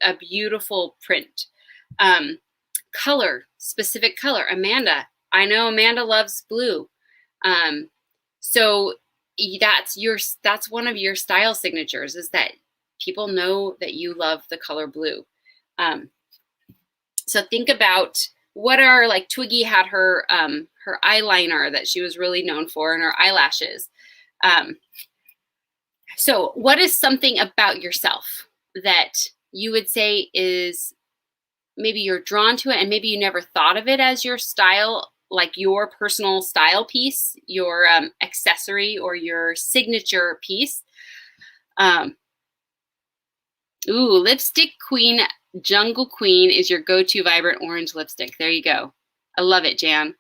a beautiful print. Color, specific color. Amanda, I know Amanda loves blue. So that's one of your style signatures, is that people know that you love the color blue. So think about what are, like Twiggy had her eyeliner that she was really known for, and her eyelashes. So what is something about yourself that you would say is maybe you're drawn to it, and maybe you never thought of it as your style, like your personal style piece, your accessory, or your signature piece? Lipstick Queen, Jungle Queen is your go-to vibrant orange lipstick. There you go. I love it, Jan.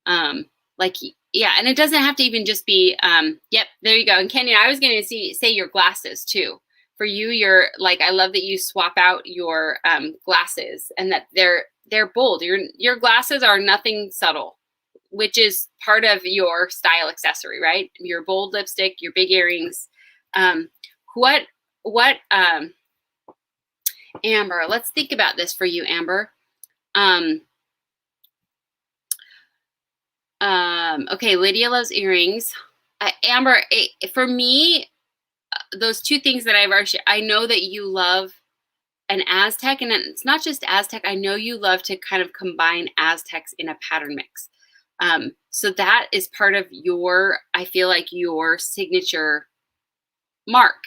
And it doesn't have to even just be, yep, there you go. And Kenyon, I was going to say your glasses too. For you, you're like, I love that you swap out your glasses, and that they're bold. Your glasses are nothing subtle, which is part of your style accessory, right? Your bold lipstick, your big earrings. Amber, let's think about this for you, Amber. Okay, Lydia loves earrings. Amber, for me, those two things that I've already, I know that you love an Aztec, and it's not just Aztec. I know you love to kind of combine Aztecs in a pattern mix. So that is part of your, I feel like your signature mark,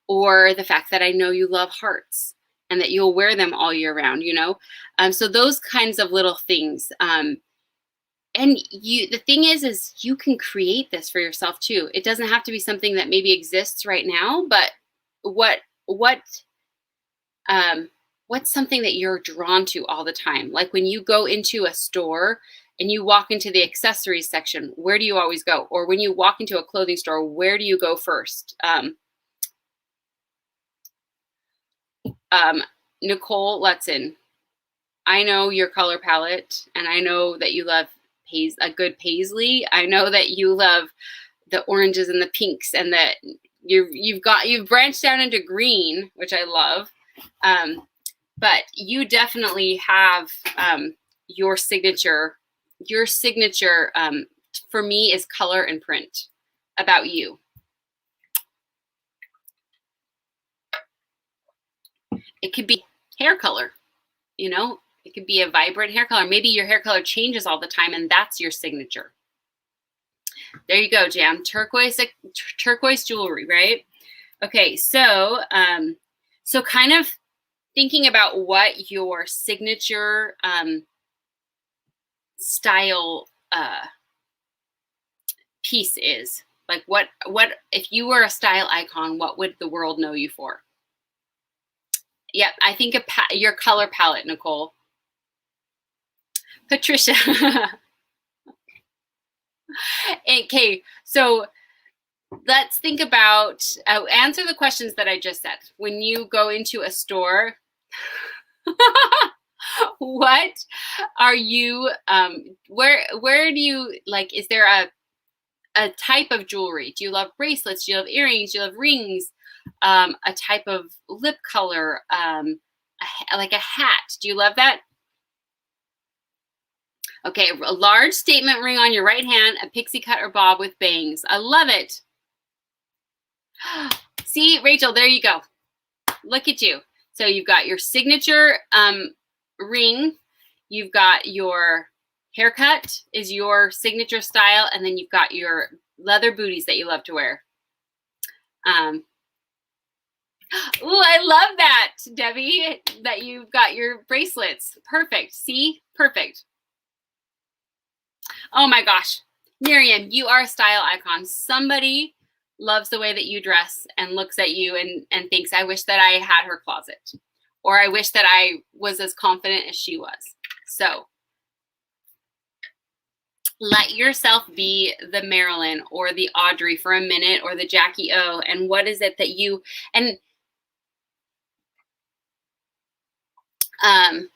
or the fact that I know you love hearts and that you'll wear them all year round, you know? So those kinds of little things. And the thing is you can create this for yourself too. It doesn't have to be something that maybe exists right now, but what's something that you're drawn to all the time? Like when you go into a store and you walk into the accessories section, where do you always go? Or when you walk into a clothing store, where do you go first? Nicole Lutzen, I know your color palette, and I know that you love a good paisley. I know that you love the oranges and the pinks, and that you've branched down into green, which I love. But you definitely have your signature. Your signature for me is color and print about you. It could be hair color, you know, it could be a vibrant hair color. Maybe your hair color changes all the time and that's your signature. There you go, Jan. Turquoise jewelry, right? Okay, so so kind of thinking about what your signature style piece is. Like what if you were a style icon, what would the world know you for? Yep, I think your color palette, Nicole. Patricia. Okay, so let's think about, answer the questions that I just said. When you go into a store, what are you, where do you, like, is there a type of jewelry? Do you love bracelets? Do you love earrings? Do you love rings? A type of lip color, like a hat. Do you love that? Okay, a large statement ring on your right hand, a pixie cut or bob with bangs. I love it. See, Rachel, there you go. Look at you. So you've got your signature ring. You've got your haircut is your signature style, and then you've got your leather booties that you love to wear. Oh, I love that, Debbie, that you've got your bracelets. Perfect. See? Perfect. Oh my gosh. Miriam, you are a style icon. Somebody loves the way that you dress and looks at you and thinks, I wish that I had her closet, or I wish that I was as confident as she was. So let yourself be the Marilyn or the Audrey for a minute, or the Jackie O. And what is it that you, and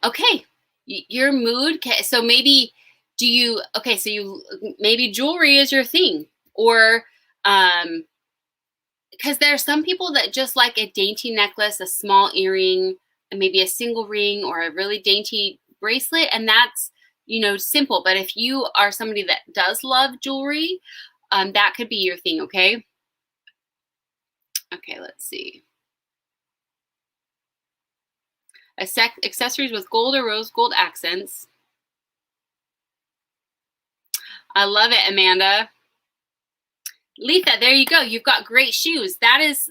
okay, your mood. So maybe maybe jewelry is your thing, or because there are some people that just like a dainty necklace, a small earring, and maybe a single ring, or a really dainty bracelet, and that's, you know, simple. But if you are somebody that does love jewelry, that could be your thing. Okay. Okay, let's see. Accessories with gold or rose gold accents. I love it, Amanda. Letha, there you go. You've got great shoes. That's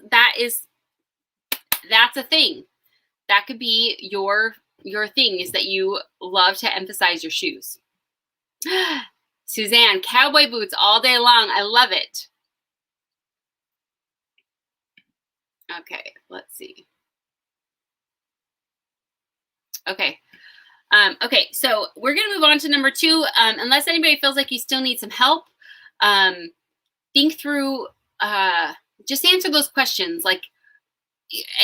a thing. That could be your thing, is that you love to emphasize your shoes. Suzanne, cowboy boots all day long. I love it. Okay, let's see. Okay. Okay, so we're going to move on to number 2. Unless anybody feels like you still need some help, think through, just answer those questions. Like,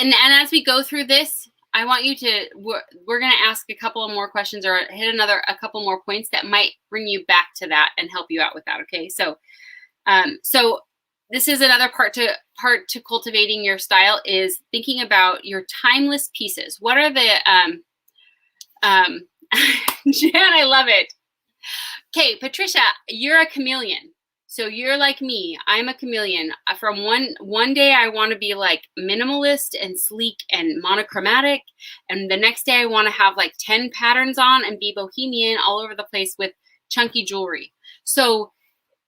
and as we go through this, I want you to, we're going to ask a couple of more questions, or hit a couple more points that might bring you back to that and help you out with that. Okay, so this is another part to cultivating your style, is thinking about your timeless pieces. What are the Jan, I love it. Okay, Patricia, you're a chameleon. So you're like me. I'm a chameleon. From one day I want to be like minimalist and sleek and monochromatic, and the next day I want to have like 10 patterns on and be bohemian all over the place with chunky jewelry. So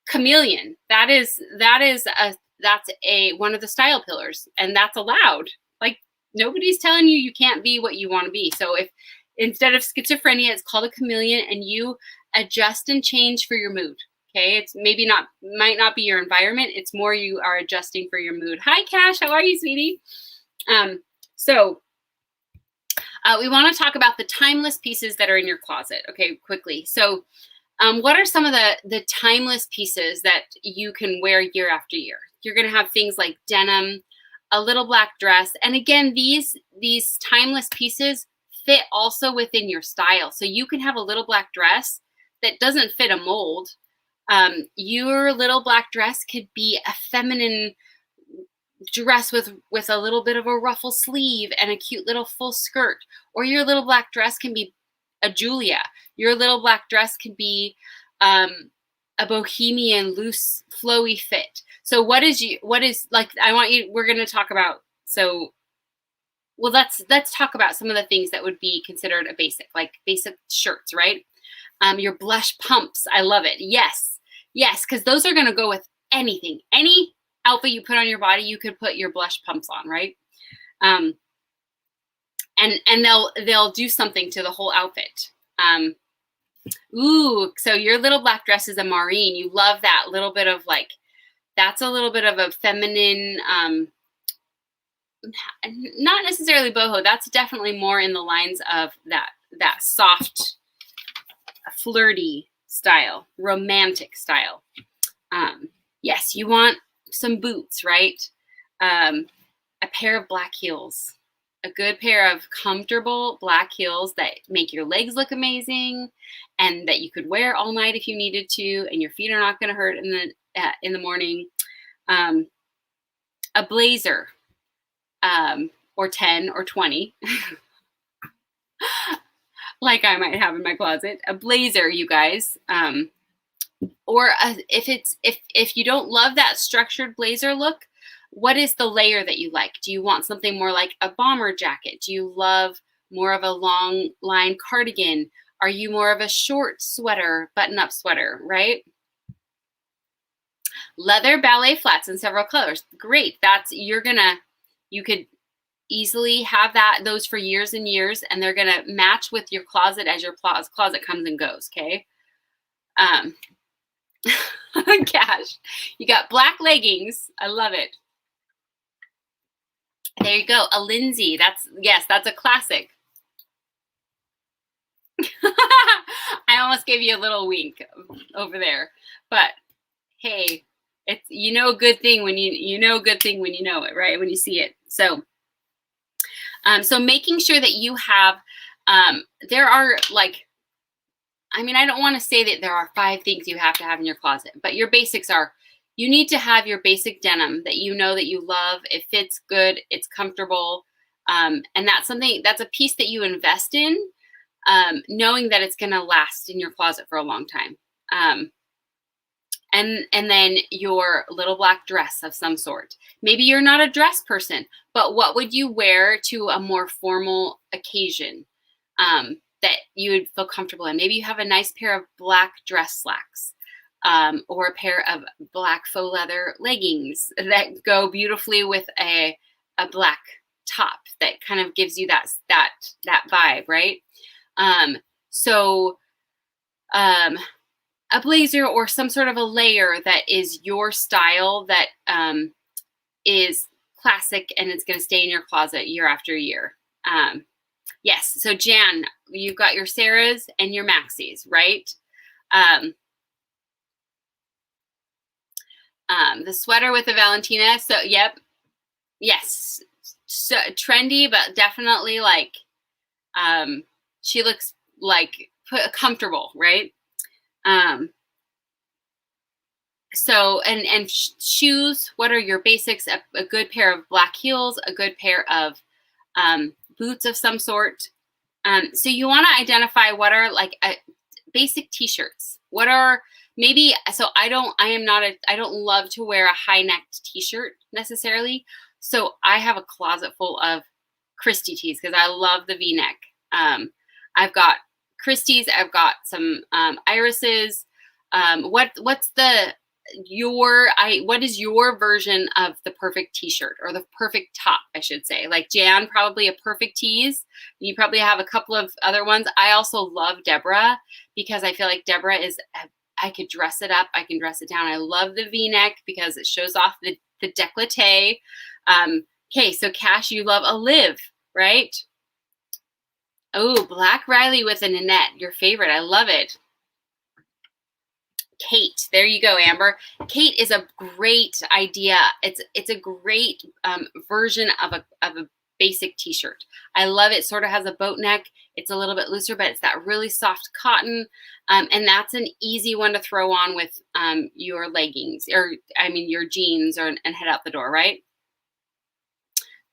chameleon, that's one of the style pillars, and that's allowed. Like, nobody's telling you you can't be what you want to be. So if instead of schizophrenia, it's called a chameleon, and you adjust and change for your mood. Okay, it's might not be your environment. It's more you are adjusting for your mood. Hi, Cash. How are you, sweetie? So we want to talk about the timeless pieces that are in your closet. Okay, quickly. So what are some of the timeless pieces that you can wear year after year? You're going to have things like denim, a little black dress. And again, these timeless pieces fit also within your style. So you can have a little black dress that doesn't fit a mold. Your little black dress could be a feminine dress with a little bit of a ruffle sleeve and a cute little full skirt. Or your little black dress can be a Julia. Your little black dress could be a bohemian loose flowy fit. So what is like, we're going to talk about, so well, let's talk about some of the things that would be considered a basic, like basic shirts, right? Your blush pumps. I love it. Yes, because those are going to go with anything. Any outfit you put on your body, you could put your blush pumps on, right? And they'll do something to the whole outfit. Ooh, so your little black dress is a marine. You love that little bit of like, that's a little bit of a feminine, not necessarily boho. That's definitely more in the lines of that soft, flirty style, romantic style. Yes, you want some boots, right? A pair of black heels, a good pair of comfortable black heels that make your legs look amazing and that you could wear all night if you needed to, and your feet are not going to hurt in the morning. A blazer, or 10 or 20, like I might have in my closet. A blazer, you guys. Or if you don't love that structured blazer look, what is the layer that you like? Do you want something more like a bomber jacket? Do you love more of a long line cardigan? Are you more of a short sweater, button-up sweater, right? Leather ballet flats in several colors. Great. You could easily have those for years and years, and they're gonna match with your closet as your closet comes and goes, okay? Cash. You got black leggings. I love it. There you go. A Lindsay. That's a classic. I almost gave you a little wink over there, but hey, it's a good thing when you know a good thing when you know it, right? When you see it. So making sure that you have there are like, I don't want to say that there are 5 things you have to have in your closet, but your basics are, you need to have your basic denim that you know that you love. It fits good. It's comfortable. And that's a piece that you invest in, knowing that it's going to last in your closet for a long time. And then your little black dress of some sort. Maybe you're not a dress person, but what would you wear to a more formal occasion that you would feel comfortable in? Maybe you have a nice pair of black dress slacks, or a pair of black faux leather leggings that go beautifully with a black top that kind of gives you that vibe, right? A blazer or some sort of a layer that is your style, that is classic, and it's going to stay in your closet year after year. Yes, so Jan, you've got your Sarahs and your Maxis, right? The sweater with the Valentina. So, yep. Yes. So trendy, but definitely like, she looks like comfortable, right? So, and shoes, what are your basics? A good pair of black heels, a good pair of boots of some sort. So you want to identify what are like basic t-shirts. What are maybe, so I don't love to wear a high necked t-shirt necessarily. So I have a closet full of Christie tees because I love the V-neck. I've got Christie's, I've got some irises. What's what is your version of the perfect t-shirt, or the perfect top, I should say? Like Jan, probably a perfect tees. You probably have a couple of other ones. I also love Deborah because I feel like Deborah is, I could dress it up, I can dress it down. I love the V-neck because it shows off the décolleté. Okay, so Cash, you love a live, right? Oh, Black Riley with a Nanette, your favorite. I love it. Kate, there you go, Amber. Kate is a great idea. It's a great version of a basic t-shirt. I love it. Sort of has a boat neck. It's a little bit looser, but it's that really soft cotton, and that's an easy one to throw on with your leggings, or I mean your jeans, and head out the door, right?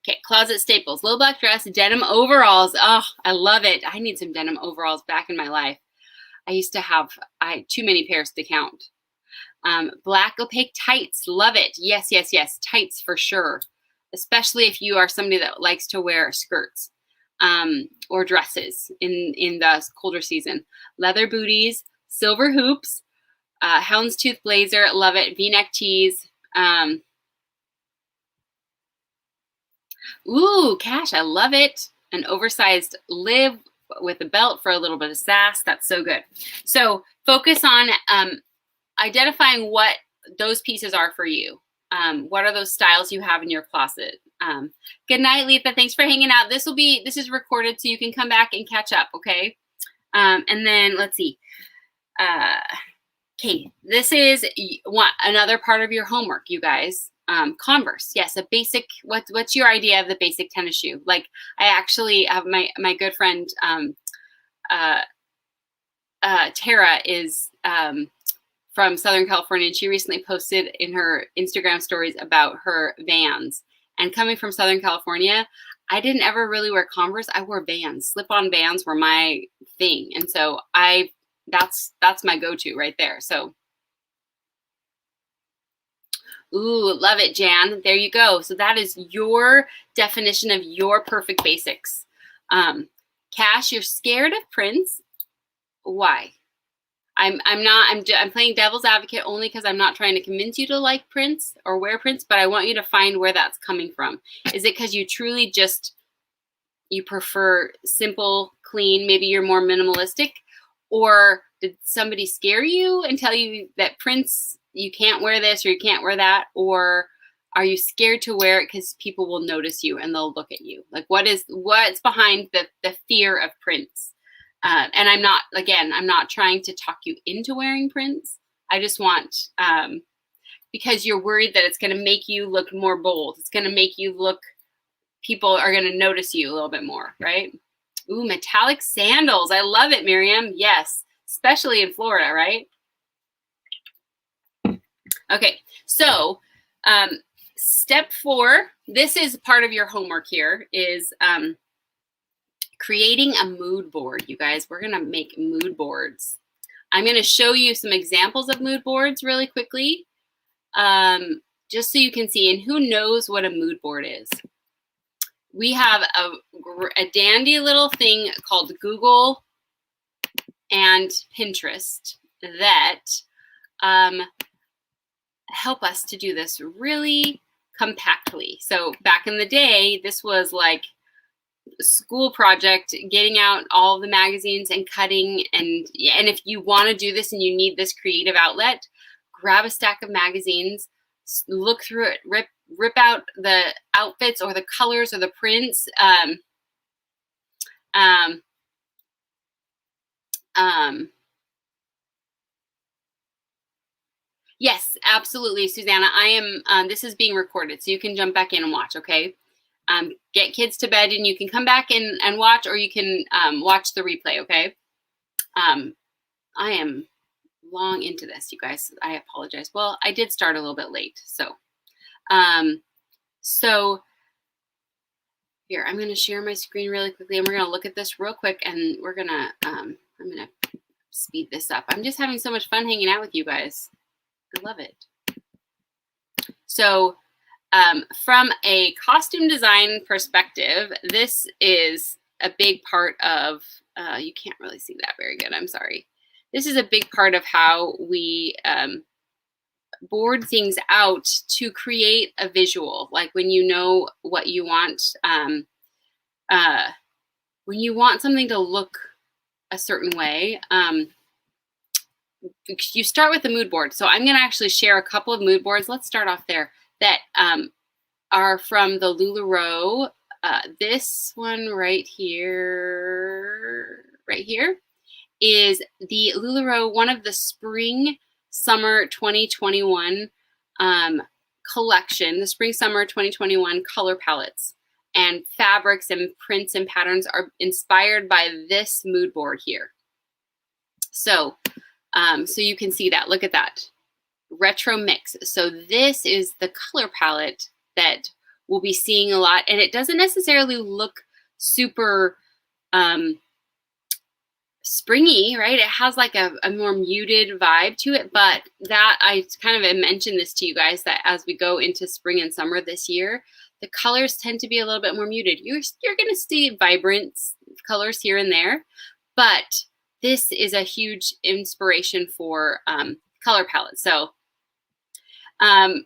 Okay, closet staples: little black dress, denim overalls. Oh, I love it. I need some denim overalls back in my life. I used to have too many pairs to count. Black opaque tights, love it. Yes, yes, yes, tights for sure. Especially if you are somebody that likes to wear skirts or dresses in the colder season. Leather booties, silver hoops, houndstooth blazer, love it. V-neck tees. Ooh, Cash, I love it. An oversized live with a belt for a little bit of sass. That's so good. So focus on identifying what those pieces are for you. What are those styles you have in your closet? Good night, Letha. Thanks for hanging out. This is recorded, so you can come back and catch up, okay? And then let's see. Okay, this is another part of your homework, you guys. Converse, yes, a basic. What's your idea of the basic tennis shoe? Like, I actually have my good friend Tara is from Southern California, and she recently posted in her Instagram stories about her Vans. And coming from Southern California, I didn't ever really wear Converse. I wore Vans. Slip-on Vans were my thing, and so that's my go-to right there. So. Ooh, love it, Jan. There you go. So that is your definition of your perfect basics. Cash, you're scared of Prince. Why? I'm playing devil's advocate only because I'm not trying to convince you to like Prince or wear Prince, but I want you to find where that's coming from. Is it because you truly you prefer simple, clean, maybe you're more minimalistic? Or did somebody scare you and tell you that Prince, you can't wear this or you can't wear that? Or are you scared to wear it because people will notice you and they'll look at you? Like, what's behind the fear of Prince? And I'm not trying to talk you into wearing Prince. I just want, because you're worried that it's going to make you look more bold. It's going to make you look, people are going to notice you a little bit more, right? Ooh, metallic sandals. I love it, Miriam. Yes, especially in Florida, right? Okay, so step 4, this is part of your homework here, is creating a mood board, you guys. We're going to make mood boards. I'm going to show you some examples of mood boards really quickly, just so you can see. And who knows what a mood board is? We have a dandy little thing called Google and Pinterest that help us to do this really compactly. So back in the day, this was like a school project, getting out all the magazines and cutting. And if you want to do this and you need this creative outlet, grab a stack of magazines, look through it, rip out the outfits or the colors or the prints. Yes, absolutely, Susanna. I am. This is being recorded, so you can jump back in and watch. Okay. Get kids to bed, and you can come back and watch, or you can watch the replay. Okay. I am long into this, you guys. I apologize. Well, I did start a little bit late, so. So here, I'm going to share my screen really quickly, and we're going to look at this real quick, and we're going to, I'm going to speed this up. I'm just having so much fun hanging out with you guys. I love it. So from a costume design perspective, this is a big part of, you can't really see that very good, I'm sorry. This is a big part of how we board things out to create a visual. Like when you know what you want, when you want something to look a certain way, you start with the mood board. So I'm going to actually share a couple of mood boards. Let's start off there that are from the LuLaRoe. This one right here is the LuLaRoe, one of the spring summer 2021 collection, the spring summer 2021 color palettes, and fabrics and prints and patterns are inspired by this mood board here. So so you can see that. Look at that. Retro mix. So this is the color palette that we'll be seeing a lot, and it doesn't necessarily look super springy, right? It has like a more muted vibe to it, but that I kind of mentioned this to you guys, that as we go into spring and summer this year, the colors tend to be a little bit more muted. You're going to see vibrant colors here and there, but this is a huge inspiration for color palettes. So I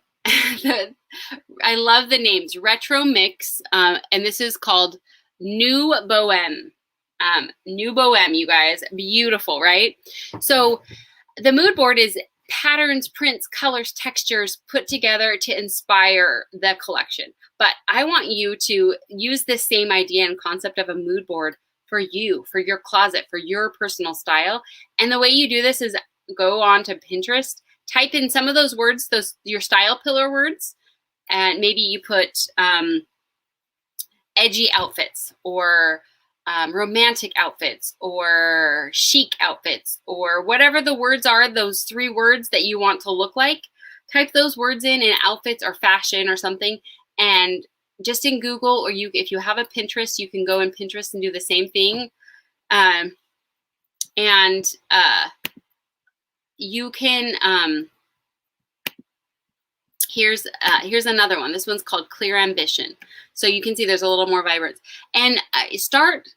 love the names. Retro Mix, and this is called New Bohème. New Bohème, you guys. Beautiful, right? So the mood board is patterns, prints, colors, textures put together to inspire the collection. But I want you to use this same idea and concept of a mood board for you, for your closet, for your personal style. And the way you do this is go on to Pinterest, type in some of those words, your style pillar words, and maybe you put edgy outfits or romantic outfits or chic outfits or whatever the words are, those 3 words that you want to look like. Type those words in outfits or fashion or something, and just in Google, or if you have a Pinterest, you can go in Pinterest and do the same thing. You can, here's another one. This one's called Clear Ambition. So you can see there's a little more vibrance. And start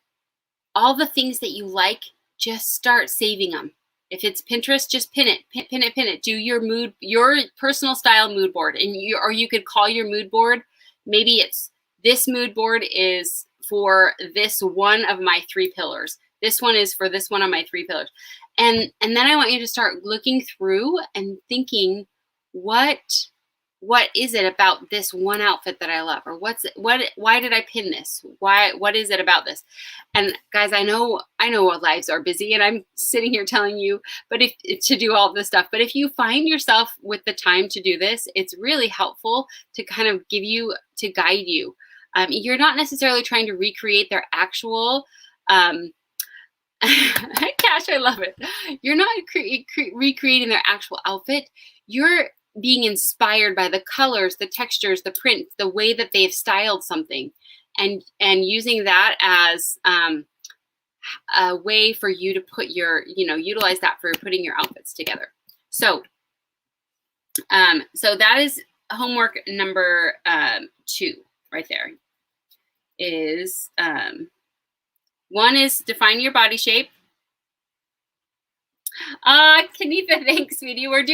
all the things that you like, just start saving them. If it's Pinterest, just pin it, pin it. Do your personal style mood board, and or you could call your mood board. Maybe it's this mood board is for this one of my 3 pillars. This one is for this one of my 3 pillars. And then I want you to start looking through and thinking, what is it about this one outfit that I love? Or why did I pin this? What is it about this? And guys, I know our lives are busy, and I'm sitting here telling you, but to do all this stuff. But if you find yourself with the time to do this, it's really helpful to kind of to guide you. You're not necessarily trying to recreate their actual, Cash, I love it. You're not recreating their actual outfit. You're being inspired by the colors, the textures, the print, the way that they've styled something, and using that as a way for you to put utilize that for putting your outfits together. So, so that is homework number 2 right there. Is 1 is define your body shape. Kanitha, thanks, sweetie. We're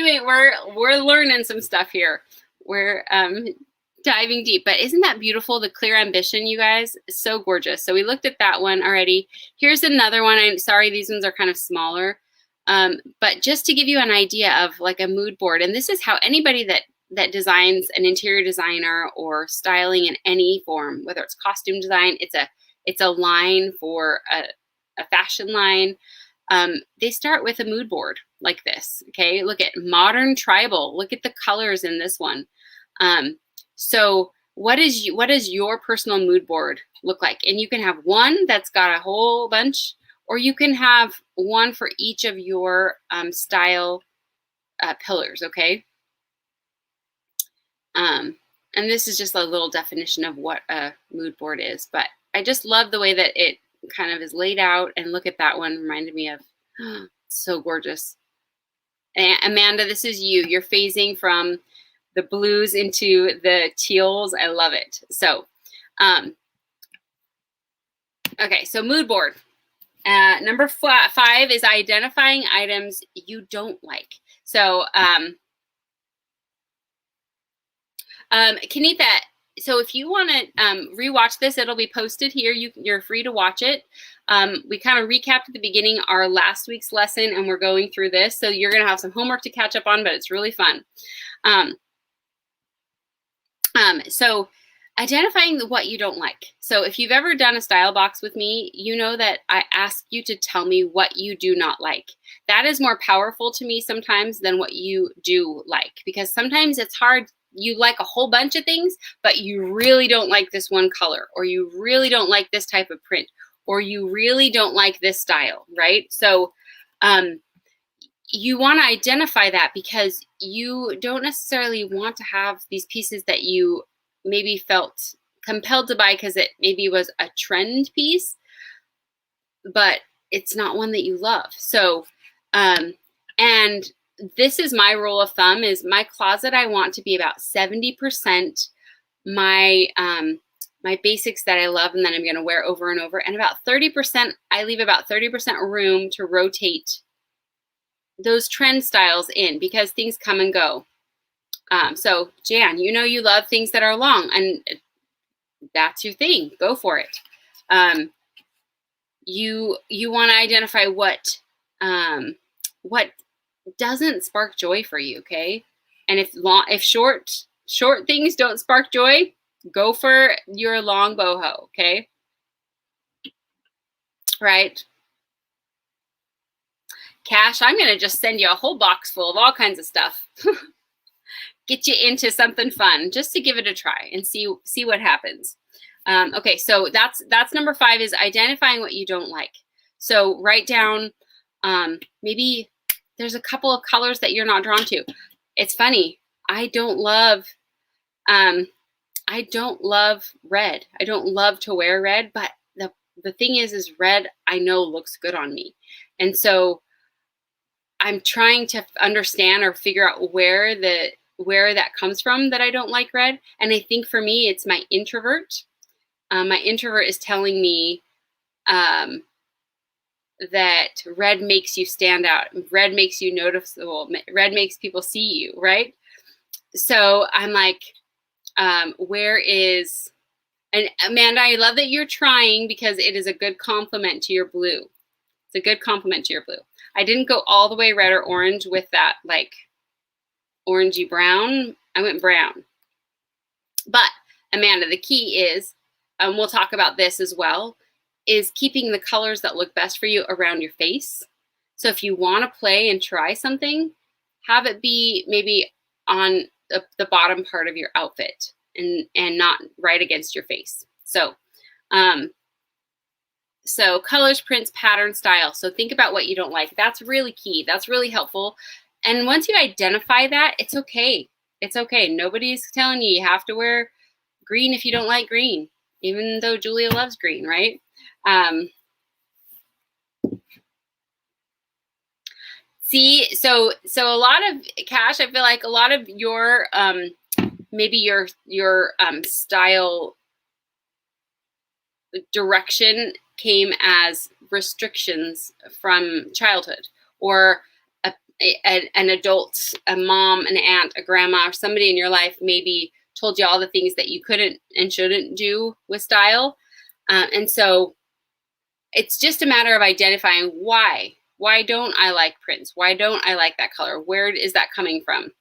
learning some stuff here. We're diving deep, but isn't that beautiful? The Clear Ambition, you guys, it's so gorgeous. So we looked at that one already. Here's another one. I'm sorry, these ones are kind of smaller, but just to give you an idea of like a mood board, and this is how anybody that designs, an interior designer or styling in any form, whether it's costume design, it's a line for a fashion line. They start with a mood board like this. Okay, look at modern tribal. Look at the colors in this one. So what is your personal mood board look like? And you can have one that's got a whole bunch, or you can have one for each of your style pillars. Okay. And this is just a little definition of what a mood board is, but I just love the way that it kind of is laid out. And look at that one, reminded me of So gorgeous. And Amanda, this is you. You're phasing from the blues into the teals. I love it. So, okay, so mood board. Number 5 is identifying items you don't like. So, Kenita, so if you want to rewatch this, it'll be posted here. You're free to watch it. We kind of recapped at the beginning our last week's lesson, and we're going through this. So you're going to have some homework to catch up on, but it's really fun. So identifying what you don't like. So if you've ever done a style box with me, you know that I ask you to tell me what you do not like. That is more powerful to me sometimes than what you do like, because sometimes it's hard. You like a whole bunch of things, but you really don't like this one color, or you really don't like this type of print, or you really don't like this style, right? So you want to identify that, because you don't necessarily want to have these pieces that you maybe felt compelled to buy because it maybe was a trend piece, but it's not one that you love. So, and this is my rule of thumb, is my closet, I want to be about 70% my my basics that I love and that I'm going to wear over and over, and about 30%, I leave about 30% room to rotate those trend styles in, because things come and go. So Jan, you know you love things that are long, and that's your thing. Go for it. You want to identify what doesn't spark joy for you, okay? And if short things don't spark joy, go for your long boho, okay? Right? Cash, I'm going to just send you a whole box full of all kinds of stuff. Get you into something fun just to give it a try and see what happens. Okay, so that's number 5, is identifying what you don't like. So write down, maybe there's a couple of colors that you're not drawn to. It's funny, I don't love red. I don't love to wear red, but the thing is red I know looks good on me. And so I'm trying to understand or figure out where that comes from, that I don't like red. And I think for me, it's my introvert. My introvert is telling me that red makes you stand out. Red makes you noticeable. Red makes people see you, right? So I'm like, where is, and Amanda, I love that you're trying, because it is a good compliment to your blue. It's a good compliment to your blue. I didn't go all the way red or orange with that, like orangey brown. I went brown. But Amanda, the key is, we'll talk about this as well, is keeping the colors that look best for you around your face. So if you want to play and try something, have it be maybe on the bottom part of your outfit and not right against your face. So, so colors, prints, pattern, style. So think about what you don't like. That's really key. That's really helpful. And once you identify that, it's okay. It's okay. Nobody's telling you have to wear green if you don't like green, even though Julia loves green, right? See, so a lot of, Cash, I feel like a lot of your maybe your style direction came as restrictions from childhood, or an adult, a mom, an aunt, a grandma, or somebody in your life maybe told you all the things that you couldn't and shouldn't do with style. And so it's just a matter of identifying why. Why don't I like prints? Why don't I like that color? Where is that coming from?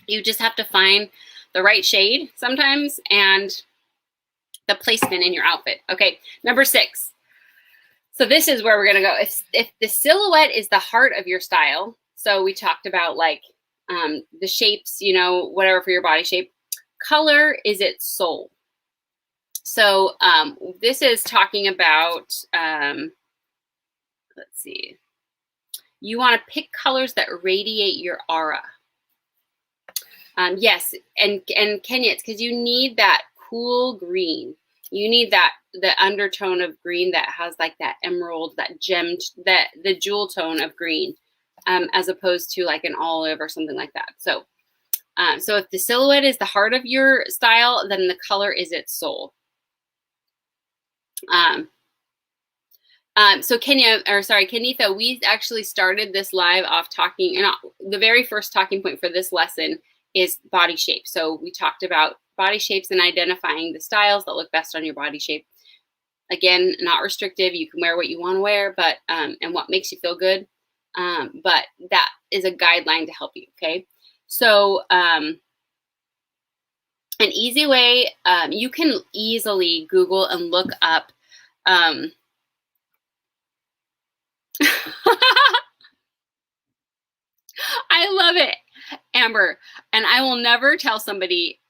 You just have to find the right shade sometimes and the placement in your outfit. Okay, number 6. So this is where we're going to go. If the silhouette is the heart of your style, so we talked about like the shapes, you know, whatever for your body shape. Color is its soul. So this is talking about, let's see. You want to pick colors that radiate your aura. Yes, and Kenya, it's because you need that cool green. You need the undertone of green that has like that emerald, that gemmed, the jewel tone of green, as opposed to like an olive or something like that. So, so if the silhouette is the heart of your style, then the color is its soul. So Kenitha, we actually started this live off talking, and the very first talking point for this lesson is body shape. So we talked about body shapes and identifying the styles that look best on your body shape. Again, not restrictive. You can wear what you want to wear, but and what makes you feel good. But that is a guideline to help you. Okay. So an easy way, you can easily Google and look up. I love it, Amber. And I will never tell somebody.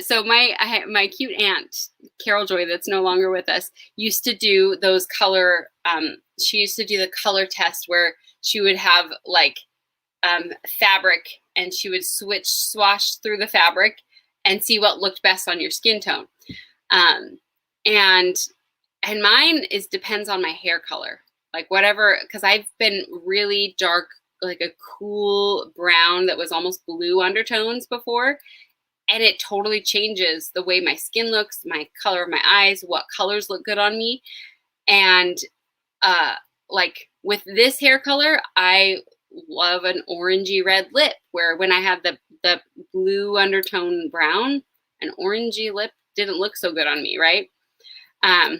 So my cute aunt, Carol Joy, that's no longer with us, used to do those color, she used to do the color test where she would have like fabric, and she would swash through the fabric and see what looked best on your skin tone. And mine depends on my hair color, like whatever, because I've been really dark, like a cool brown that was almost blue undertones before. And it totally changes the way my skin looks, my color of my eyes, what colors look good on me. And like with this hair color, I love an orangey red lip, where when I had the blue undertone brown, an orangey lip didn't look so good on me, right? Oh,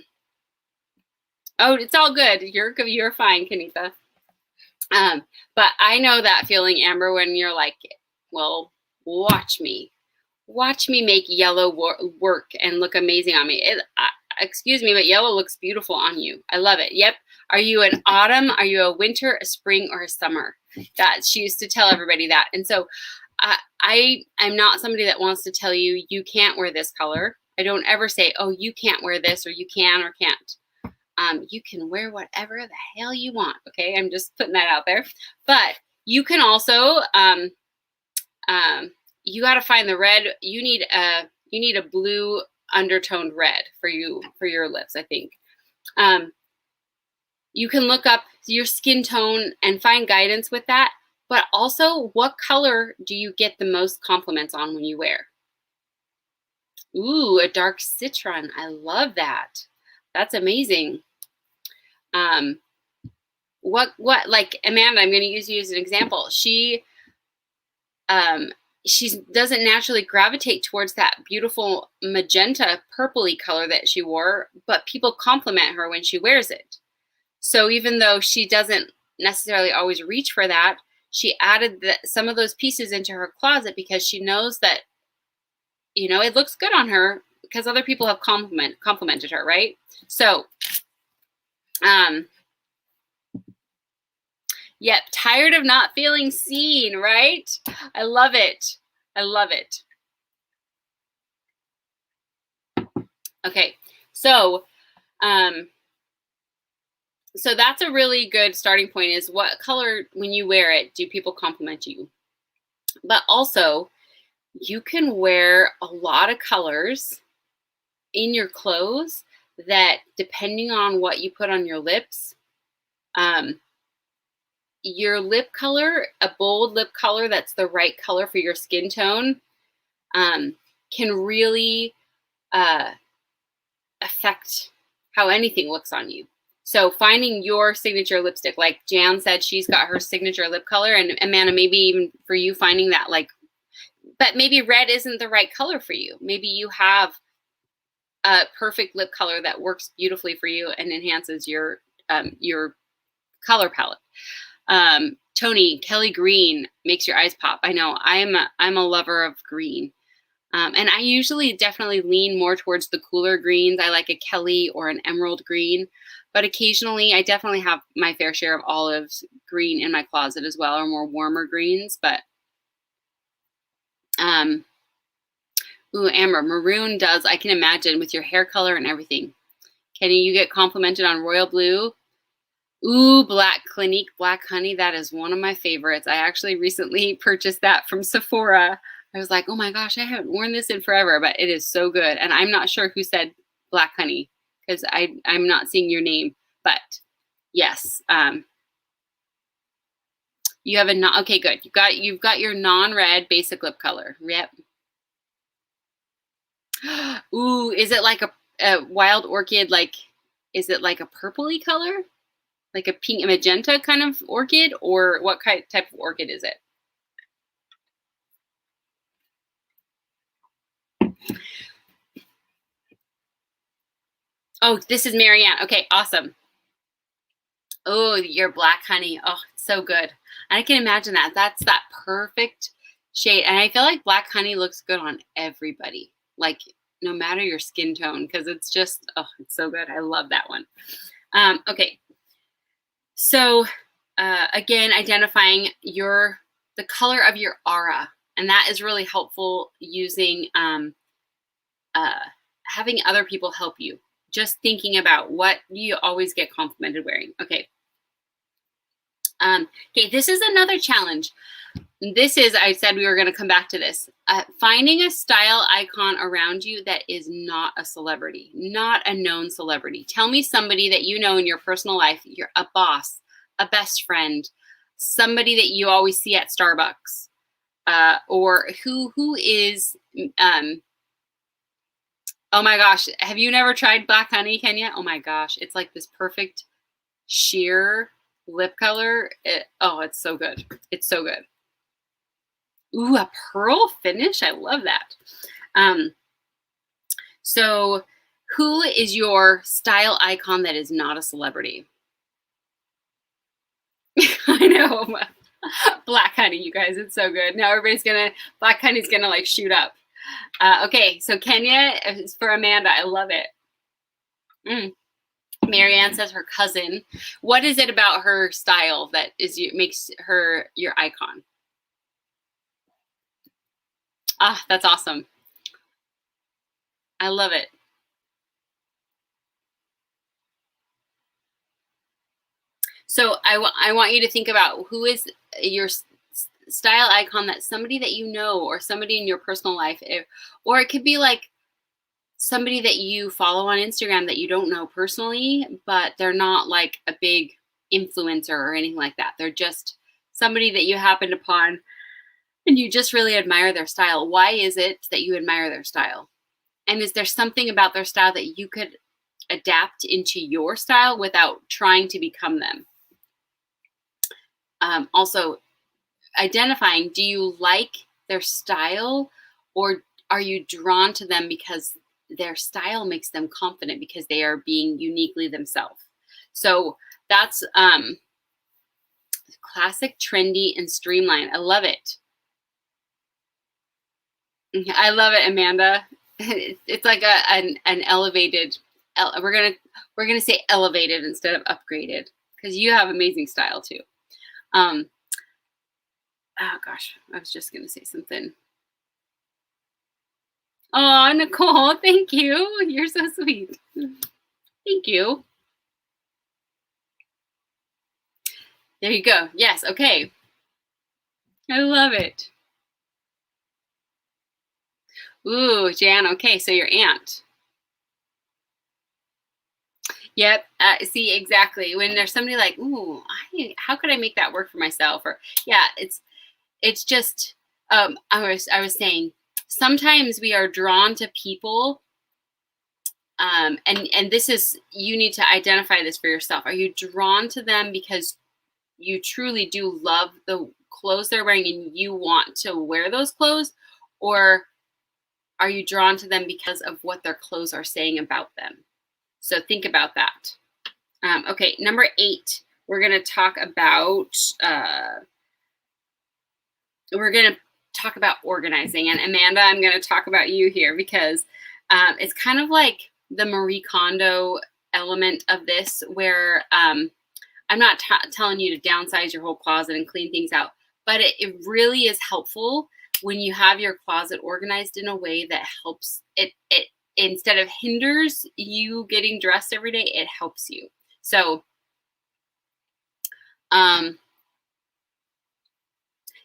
it's all good. You're fine, Kenitha. But I know that feeling, Amber, when you're like, well, watch me make yellow work and look amazing on me. Excuse me, but yellow looks beautiful on you. I love it. Yep. Are you an autumn? Are you a winter, a spring, or a summer? That she used to tell everybody that. And so I'm not somebody that wants to tell you, you can't wear this color. I don't ever say, oh, you can't wear this, or you can or can't. You can wear whatever the hell you want. Okay. I'm just putting that out there. But you can also, you got to find the red. You need a blue undertoned red for your lips, I think. You can look up your skin tone and find guidance with that. But also, what color do you get the most compliments on when you wear? Ooh, a dark citron. I love that. That's amazing. What like Amanda, I'm going to use you as an example. She doesn't naturally gravitate towards that beautiful magenta purpley color that she wore, but people compliment her when she wears it. So even though she doesn't necessarily always reach for that, she added some of those pieces into her closet because she knows that, you know, it looks good on her because other people have complimented her, right? So, yep, tired of not feeling seen, right? I love it. I love it. Okay, so so that's a really good starting point, is what color, when you wear it, do people compliment you? But also, you can wear a lot of colors in your clothes that, depending on what you put on your lips, your lip color, a bold lip color that's the right color for your skin tone, can really affect how anything looks on you. So finding your signature lipstick, like Jan said, she's got her signature lip color, and Amanda, maybe even for you finding that, like, but maybe red isn't the right color for you. Maybe you have a perfect lip color that works beautifully for you and enhances your color palette. Tony, Kelly green makes your eyes pop. I know, I'm a lover of green. And I usually definitely lean more towards the cooler greens. I like a Kelly or an emerald green, but occasionally I definitely have my fair share of olives green in my closet as well, or more warmer greens. But ooh, Amber, maroon does, I can imagine, with your hair color and everything. Kenny, you get complimented on royal blue. Ooh, black Clinique, black honey. That is one of my favorites. I actually recently purchased that from Sephora. I was like, oh my gosh, I haven't worn this in forever, but it is so good. And I'm not sure who said Black Honey, because I'm not seeing your name, but yes. You have a okay, good. You've got your non-red basic lip color. Yep. Ooh, is it like a wild orchid? Like, is it like a purpley color? Like a pink, magenta kind of orchid? Or what type of orchid is it? Oh, this is Marianne. Okay, awesome. Oh, your Black Honey. Oh, it's so good. I can imagine that. That's that perfect shade. And I feel like Black Honey looks good on everybody. Like, no matter your skin tone, because it's just, oh, it's so good. I love that one. Okay. So, again, identifying the color of your aura. And that is really helpful using having other people help you. Just thinking about what you always get complimented wearing. Okay. Okay, this is another challenge. This is, I said we were going to come back to this. Finding a style icon around you that is not a celebrity, not a known celebrity. Tell me somebody that you know in your personal life. You're a boss, a best friend, somebody that you always see at Starbucks, or who is, oh my gosh, have you never tried Black Honey, Kenya? Oh my gosh, it's like this perfect sheer lip color. It's so good. It's so good. Ooh, a pearl finish. I love that. So who is your style icon that is not a celebrity? I know. Black Honey, you guys. It's so good. Now Black Honey's gonna like shoot up. Okay, so Kenya is for Amanda. I love it. Marianne says her cousin. What is it about her style that makes her your icon? Ah, that's awesome. I love it. So I want you to think about who is your style icon, that's somebody that you know or somebody in your personal life, or it could be like somebody that you follow on Instagram that you don't know personally, but they're not like a big influencer or anything like that. They're just somebody that you happened upon and you just really admire their style. Why is it that you admire their style? And is there something about their style that you could adapt into your style without trying to become them? Also, identifying, do you like their style, or are you drawn to them because their style makes them confident because they are being uniquely themselves? So that's classic, trendy, and streamlined. I love it. I love it, Amanda. It's like an elevated. We're gonna say elevated instead of upgraded, because you have amazing style too. Oh gosh, I was just gonna say something. Oh, Nicole, thank you. You're so sweet. Thank you. There you go. Yes, okay. I love it. Ooh, Jan, okay, so your aunt. Yep. See, exactly. When there's somebody like, ooh, how could I make that work for myself? Or yeah, it's just I was saying sometimes we are drawn to people, and this is, you need to identify this for yourself. Are you drawn to them because you truly do love the clothes they're wearing and you want to wear those clothes, or are you drawn to them because of what their clothes are saying about them? So think about that. Okay, number 8, we're going to talk about organizing. And Amanda, I'm going to talk about you here because it's kind of like the Marie Kondo element of this, where I'm not telling you to downsize your whole closet and clean things out, but it really is helpful when you have your closet organized in a way that helps it instead of hinders you getting dressed every day, it helps you. So,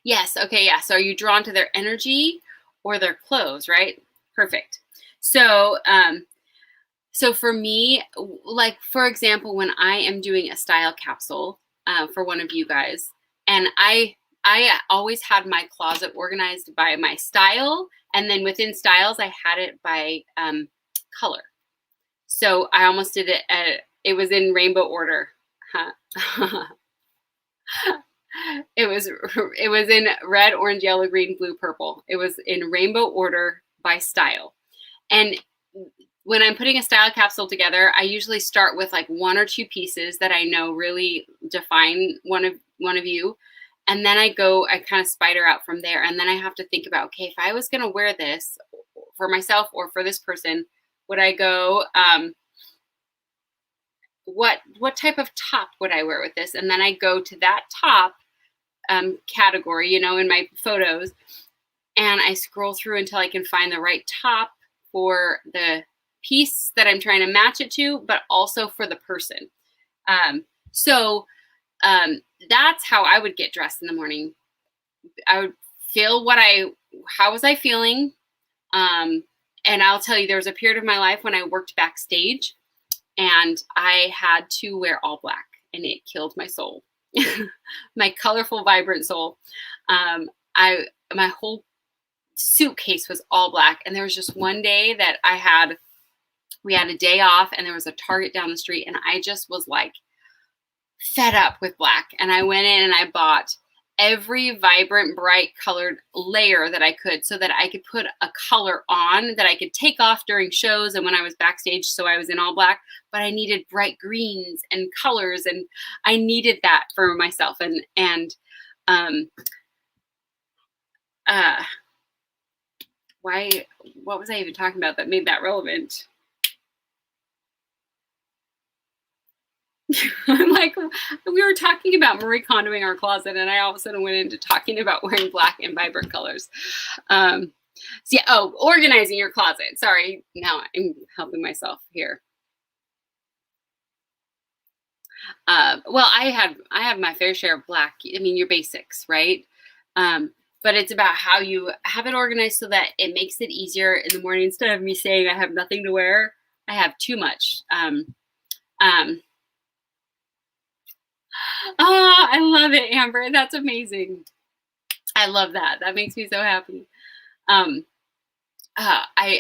yes, okay, yeah. So are you drawn to their energy or their clothes, right? Perfect. So, So for me, like for example, when I am doing a style capsule for one of you guys, and I always had my closet organized by my style, and then within styles, I had it by color. So I almost did it. It was in rainbow order. Huh. It was in red, orange, yellow, green, blue, purple. It was in rainbow order by style. And when I'm putting a style capsule together, I usually start with like one or two pieces that I know really define one of you. And then I kind of spider out from there. And then I have to think about, okay, if I was going to wear this for myself or for this person, would I go, what type of top would I wear with this? And then I go to that top category, in my photos, and I scroll through until I can find the right top for the piece that I'm trying to match it to, but also for the person. So that's how I would get dressed in the morning. I would feel how was I feeling? And I'll tell you, there was a period of my life when I worked backstage and I had to wear all black, and it killed my soul. My colorful, vibrant soul. My whole suitcase was all black, and there was just one day that we had a day off, and there was a Target down the street, and I just was like fed up with black, and I went in and I bought every vibrant, bright colored layer that I could, so that I could put a color on that I could take off during shows and when I was backstage. So I was in all black, but I needed bright greens and colors, and I needed that for myself. What was I even talking about that made that relevant? I'm like, we were talking about Marie Kondoing our closet, and I all of a sudden went into talking about wearing black and vibrant colors. Organizing your closet. Sorry, now I'm helping myself here. Well, I have my fair share of black. I mean, your basics, right? But it's about how you have it organized so that it makes it easier in the morning. Instead of me saying I have nothing to wear, I have too much. I love it, Amber. That's amazing. I love that. That makes me so happy. I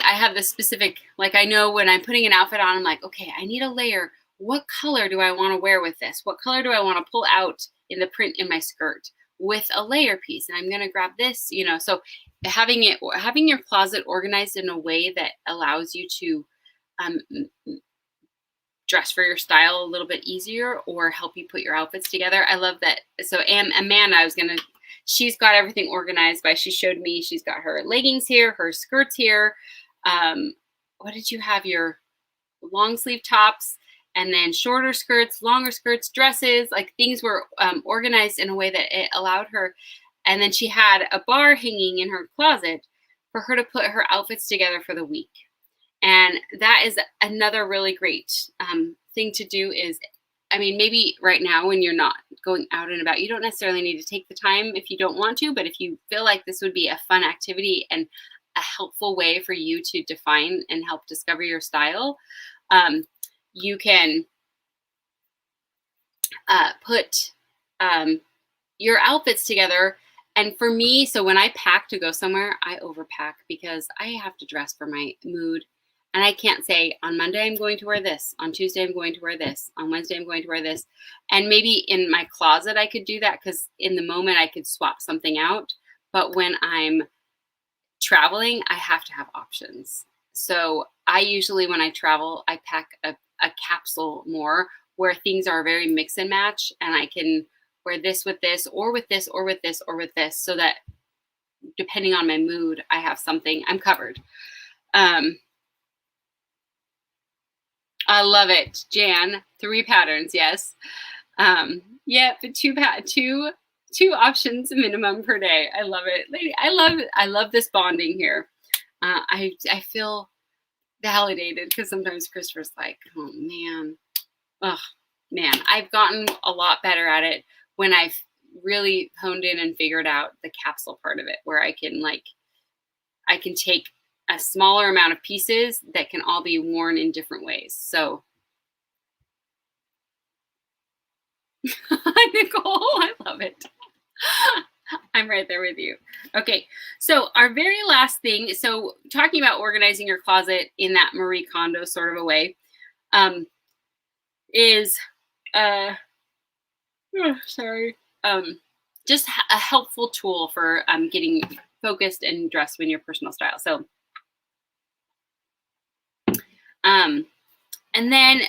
have this specific, like, I know when I'm putting an outfit on, I'm like, okay, I need a layer. What color do I want to wear with this? What color do I want to pull out in the print in my skirt with a layer piece? And I'm going to grab this, so having your closet organized in a way that allows you to dress for your style a little bit easier or help you put your outfits together. I love that. So Amanda, she's got everything organized by, she showed me, she's got her leggings here, her skirts here. What did you have? Your long sleeve tops, and then shorter skirts, longer skirts, dresses, like things were organized in a way that it allowed her. And then she had a bar hanging in her closet for her to put her outfits together for the week. And that is another really great thing to do is, I mean, maybe right now when you're not going out and about, you don't necessarily need to take the time if you don't want to, but if you feel like this would be a fun activity and a helpful way for you to define and help discover your style, you can put your outfits together. And for me, so when I pack to go somewhere, I overpack because I have to dress for my mood. And I can't say on Monday, I'm going to wear this. On Tuesday, I'm going to wear this. On Wednesday, I'm going to wear this. And maybe in my closet, I could do that because in the moment I could swap something out. But when I'm traveling, I have to have options. So I usually, when I travel, I pack a capsule more where things are very mix and match. And I can wear this with this, or with this, or with this, or with this, so that depending on my mood, I have something, I'm covered. I love it, Jan. 3 patterns, yes. Yep, two options minimum per day. I love it, lady. I love this bonding here. I feel validated because sometimes Christopher's like, oh man, I've gotten a lot better at it when I've really honed in and figured out the capsule part of it, where I can take a smaller amount of pieces that can all be worn in different ways. So Nicole, I love it. I'm right there with you. Okay, so our very last thing, so talking about organizing your closet in that Marie Kondo sort of a way, is just a helpful tool for getting focused and dressed in your personal style. So, and then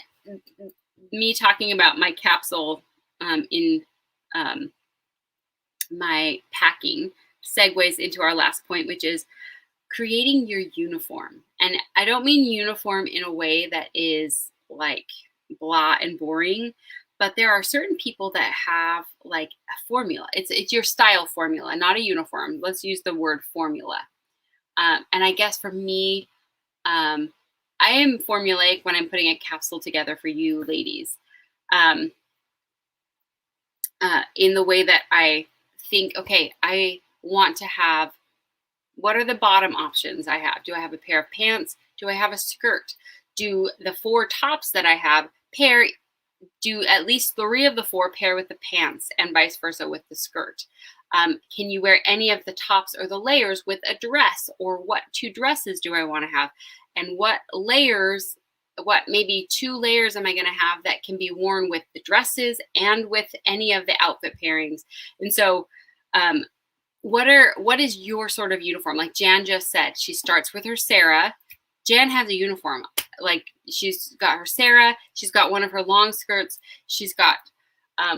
me talking about my capsule in my packing segues into our last point, which is creating your uniform. And I don't mean uniform in a way that is like blah and boring, but there are certain people that have like a formula. It's your style formula, not a uniform. Let's use the word formula. And I guess for me, I am formulaic when I'm putting a capsule together for you ladies. In the way that I think, okay, I want to have, what are the bottom options I have? Do I have a pair of pants? Do I have a skirt? Do the 4 tops that I have do at least 3 of the 4 pair with the pants and vice versa with the skirt? Can you wear any of the tops or the layers with a dress, or what 2 dresses do I want to have? And what maybe 2 layers am I going to have that can be worn with the dresses and with any of the outfit pairings? And so, what is your sort of uniform? Like Jan just said, she starts with her Sarah. Jan has a uniform. Like she's got her Sarah. She's got one of her long skirts. She's got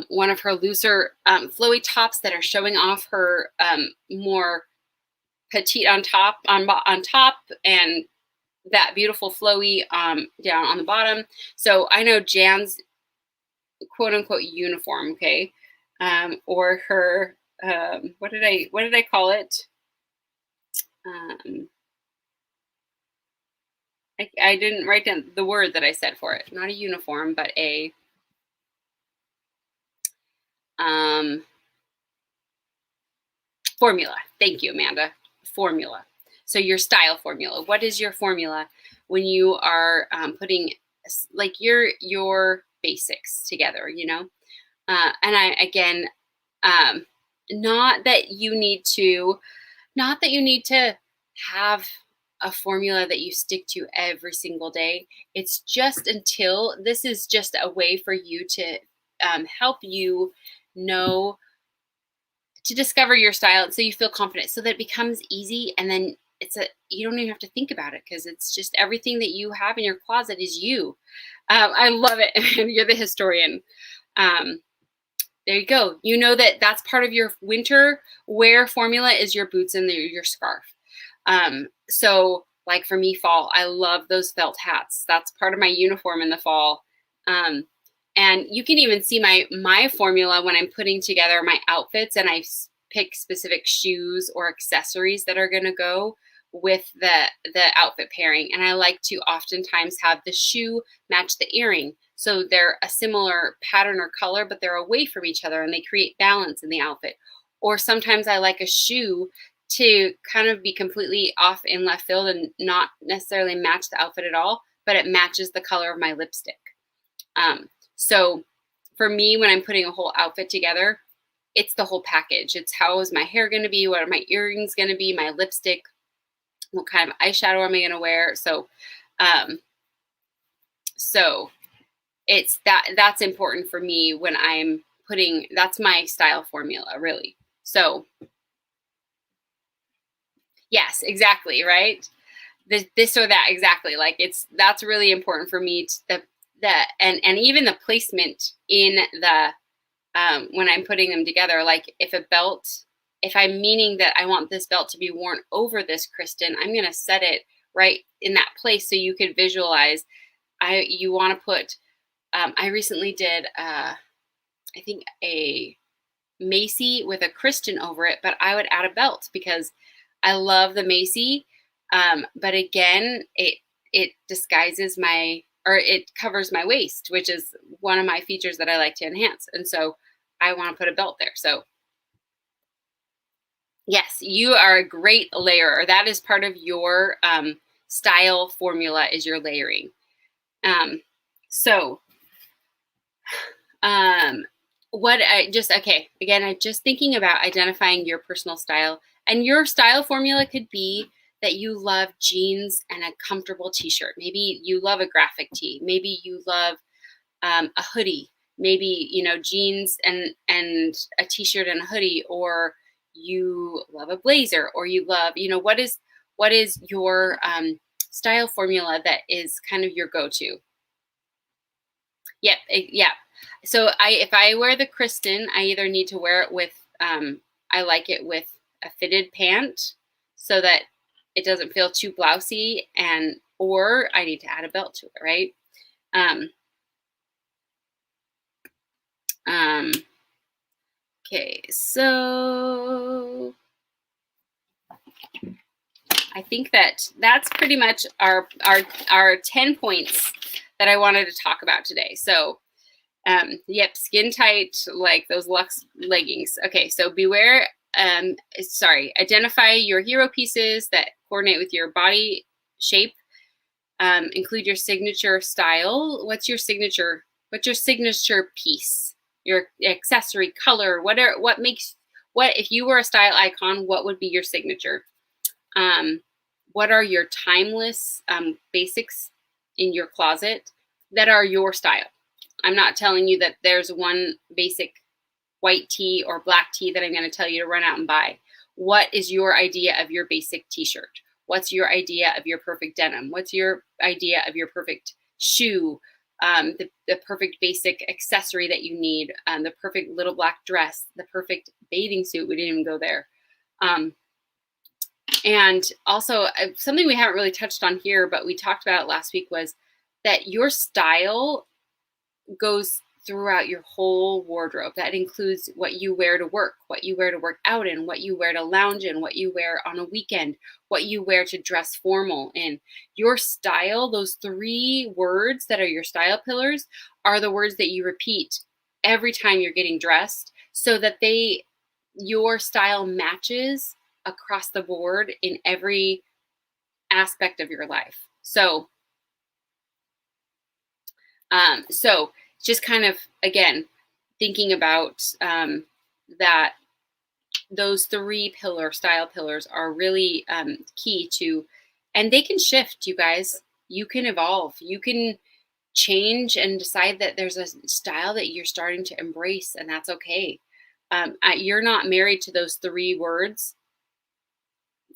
one of her looser flowy tops that are showing off her more petite on top, and that beautiful flowy down on the bottom. So I know Jan's quote unquote uniform, okay, or her what did I call it? I didn't write down the word that I said for it. Not a uniform, but a formula. Thank you, Amanda. Formula. So your style formula. What is your formula when you are putting like your basics together? You know, and I again, not that you need to have a formula that you stick to every single day. It's just until this is just a way for you to help you know, to discover your style so you feel confident, so that it becomes easy, and then you don't even have to think about it, because it's just everything that you have in your closet is you. I love it. You're the historian. There you go. You know that's part of your winter wear formula is your boots and your scarf. So like for me, fall, I love those felt hats. That's part of my uniform in the fall. And you can even see my formula when I'm putting together my outfits, and I pick specific shoes or accessories that are going to go with the outfit pairing. And I like to oftentimes have the shoe match the earring. So they're a similar pattern or color, but they're away from each other and they create balance in the outfit. Or sometimes I like a shoe to kind of be completely off in left field and not necessarily match the outfit at all, but it matches the color of my lipstick. So for me, when I'm putting a whole outfit together, it's the whole package. It's how is my hair going to be? What are my earrings going to be? My lipstick? What kind of eyeshadow am I going to wear? So it's that's important for me when I'm putting, that's my style formula, really. So yes, exactly, right? This or that, exactly. Like that's really important for me and even the placement in the when I'm putting them together. Like if I'm meaning that I want this belt to be worn over this Kristen, I'm going to set it right in that place so you could visualize. You want to put, I recently did, I think a Macy with a Kristen over it, but I would add a belt because I love the Macy. But again, it disguises it covers my waist, which is one of my features that I like to enhance. And so I want to put a belt there. So Yes, you are a great layerer. That is part of your style formula, is your layering. So what I just, okay, again, I'm just thinking about identifying your personal style, and your style formula could be that you love jeans and a comfortable t-shirt. Maybe you love a graphic tee. Maybe you love a hoodie. Maybe, you know, jeans and a t-shirt and a hoodie, or you love a blazer, or you love, you know, what is your style formula that is kind of your go-to? Yep, yeah. So if I wear the Kristen, I either need to wear it with I like it with a fitted pant so that it doesn't feel too blousy, and or I need to add a belt to it, right? Um, um, okay, so I think that's pretty much our 10 points that I wanted to talk about today. So yep, skin tight, like those luxe leggings. Okay, so beware. Identify your hero pieces that coordinate with your body shape. Include your signature style. What's your signature piece? Your accessory, color. What makes, what if you were a style icon? What would be your signature? What are your timeless basics in your closet that are your style? I'm not telling you that there's one basic white tee or black tee that I'm going to tell you to run out and buy. What is your idea of your basic t-shirt? What's your idea of your perfect denim? What's your idea of your perfect shoe? The perfect basic accessory that you need, the perfect little black dress, the perfect bathing suit. We didn't even go there. And also something we haven't really touched on here, but we talked about it last week, was that your style goes throughout your whole wardrobe. That includes what you wear to work, what you wear to work out in, what you wear to lounge in, what you wear on a weekend, what you wear to dress formal in. Your style, those 3 words that are your style pillars, are the words that you repeat every time you're getting dressed, so that your style matches across the board in every aspect of your life. So just kind of, again, thinking about that those 3 style pillars are really key to, and they can shift, you guys. You can evolve. You can change and decide that there's a style that you're starting to embrace, and that's okay. You're not married to those 3 words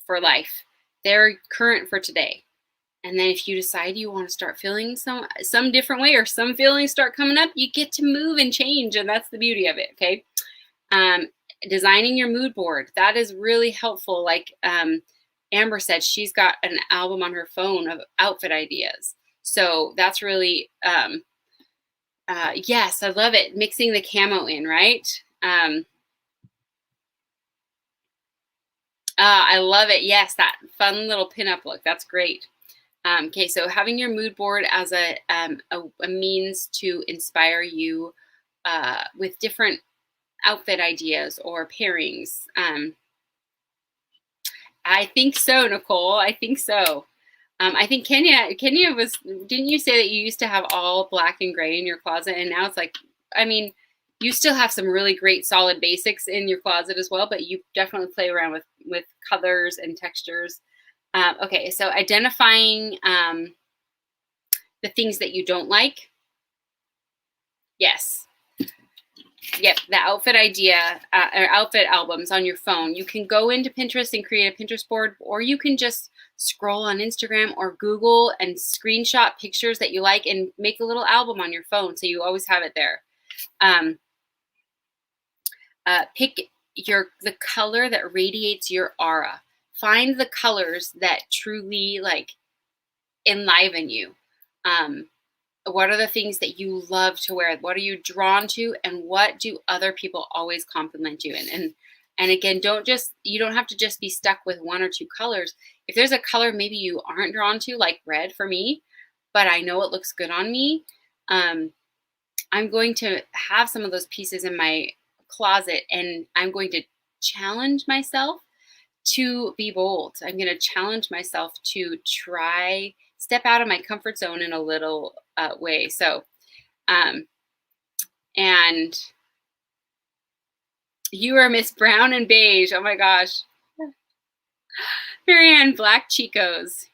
for life. They're current for today. And then if you decide you want to start feeling some different way, or some feelings start coming up, you get to move and change. And that's the beauty of it. Okay. Designing your mood board. That is really helpful. Like Amber said, she's got an album on her phone of outfit ideas. So that's really, yes, I love it. Mixing the camo in, right? I love it. Yes, that fun little pinup look. That's great. Okay, so having your mood board as a means to inspire you with different outfit ideas or pairings. I think so, Nicole. I think so. I think Kenya was, didn't you say that you used to have all black and gray in your closet, and now it's like, I mean, you still have some really great solid basics in your closet as well, but you definitely play around with colors and textures. Okay, so identifying the things that you don't like. Yes. Yep, the outfit idea or outfit albums on your phone. You can go into Pinterest and create a Pinterest board, or you can just scroll on Instagram or Google and screenshot pictures that you like and make a little album on your phone, so you always have it there. Pick the color that radiates your aura. Find the colors that truly like enliven you. What are the things that you love to wear? What are you drawn to? And what do other people always compliment you in? And again, you don't have to just be stuck with 1 or 2 colors. If there's a color maybe you aren't drawn to, like red for me, but I know it looks good on me, I'm going to have some of those pieces in my closet, and I'm going to challenge myself to be bold. I'm going to challenge myself to step out of my comfort zone in a little way. So, and you are Miss Brown and Beige. Oh my gosh. Marianne, Black Chicos.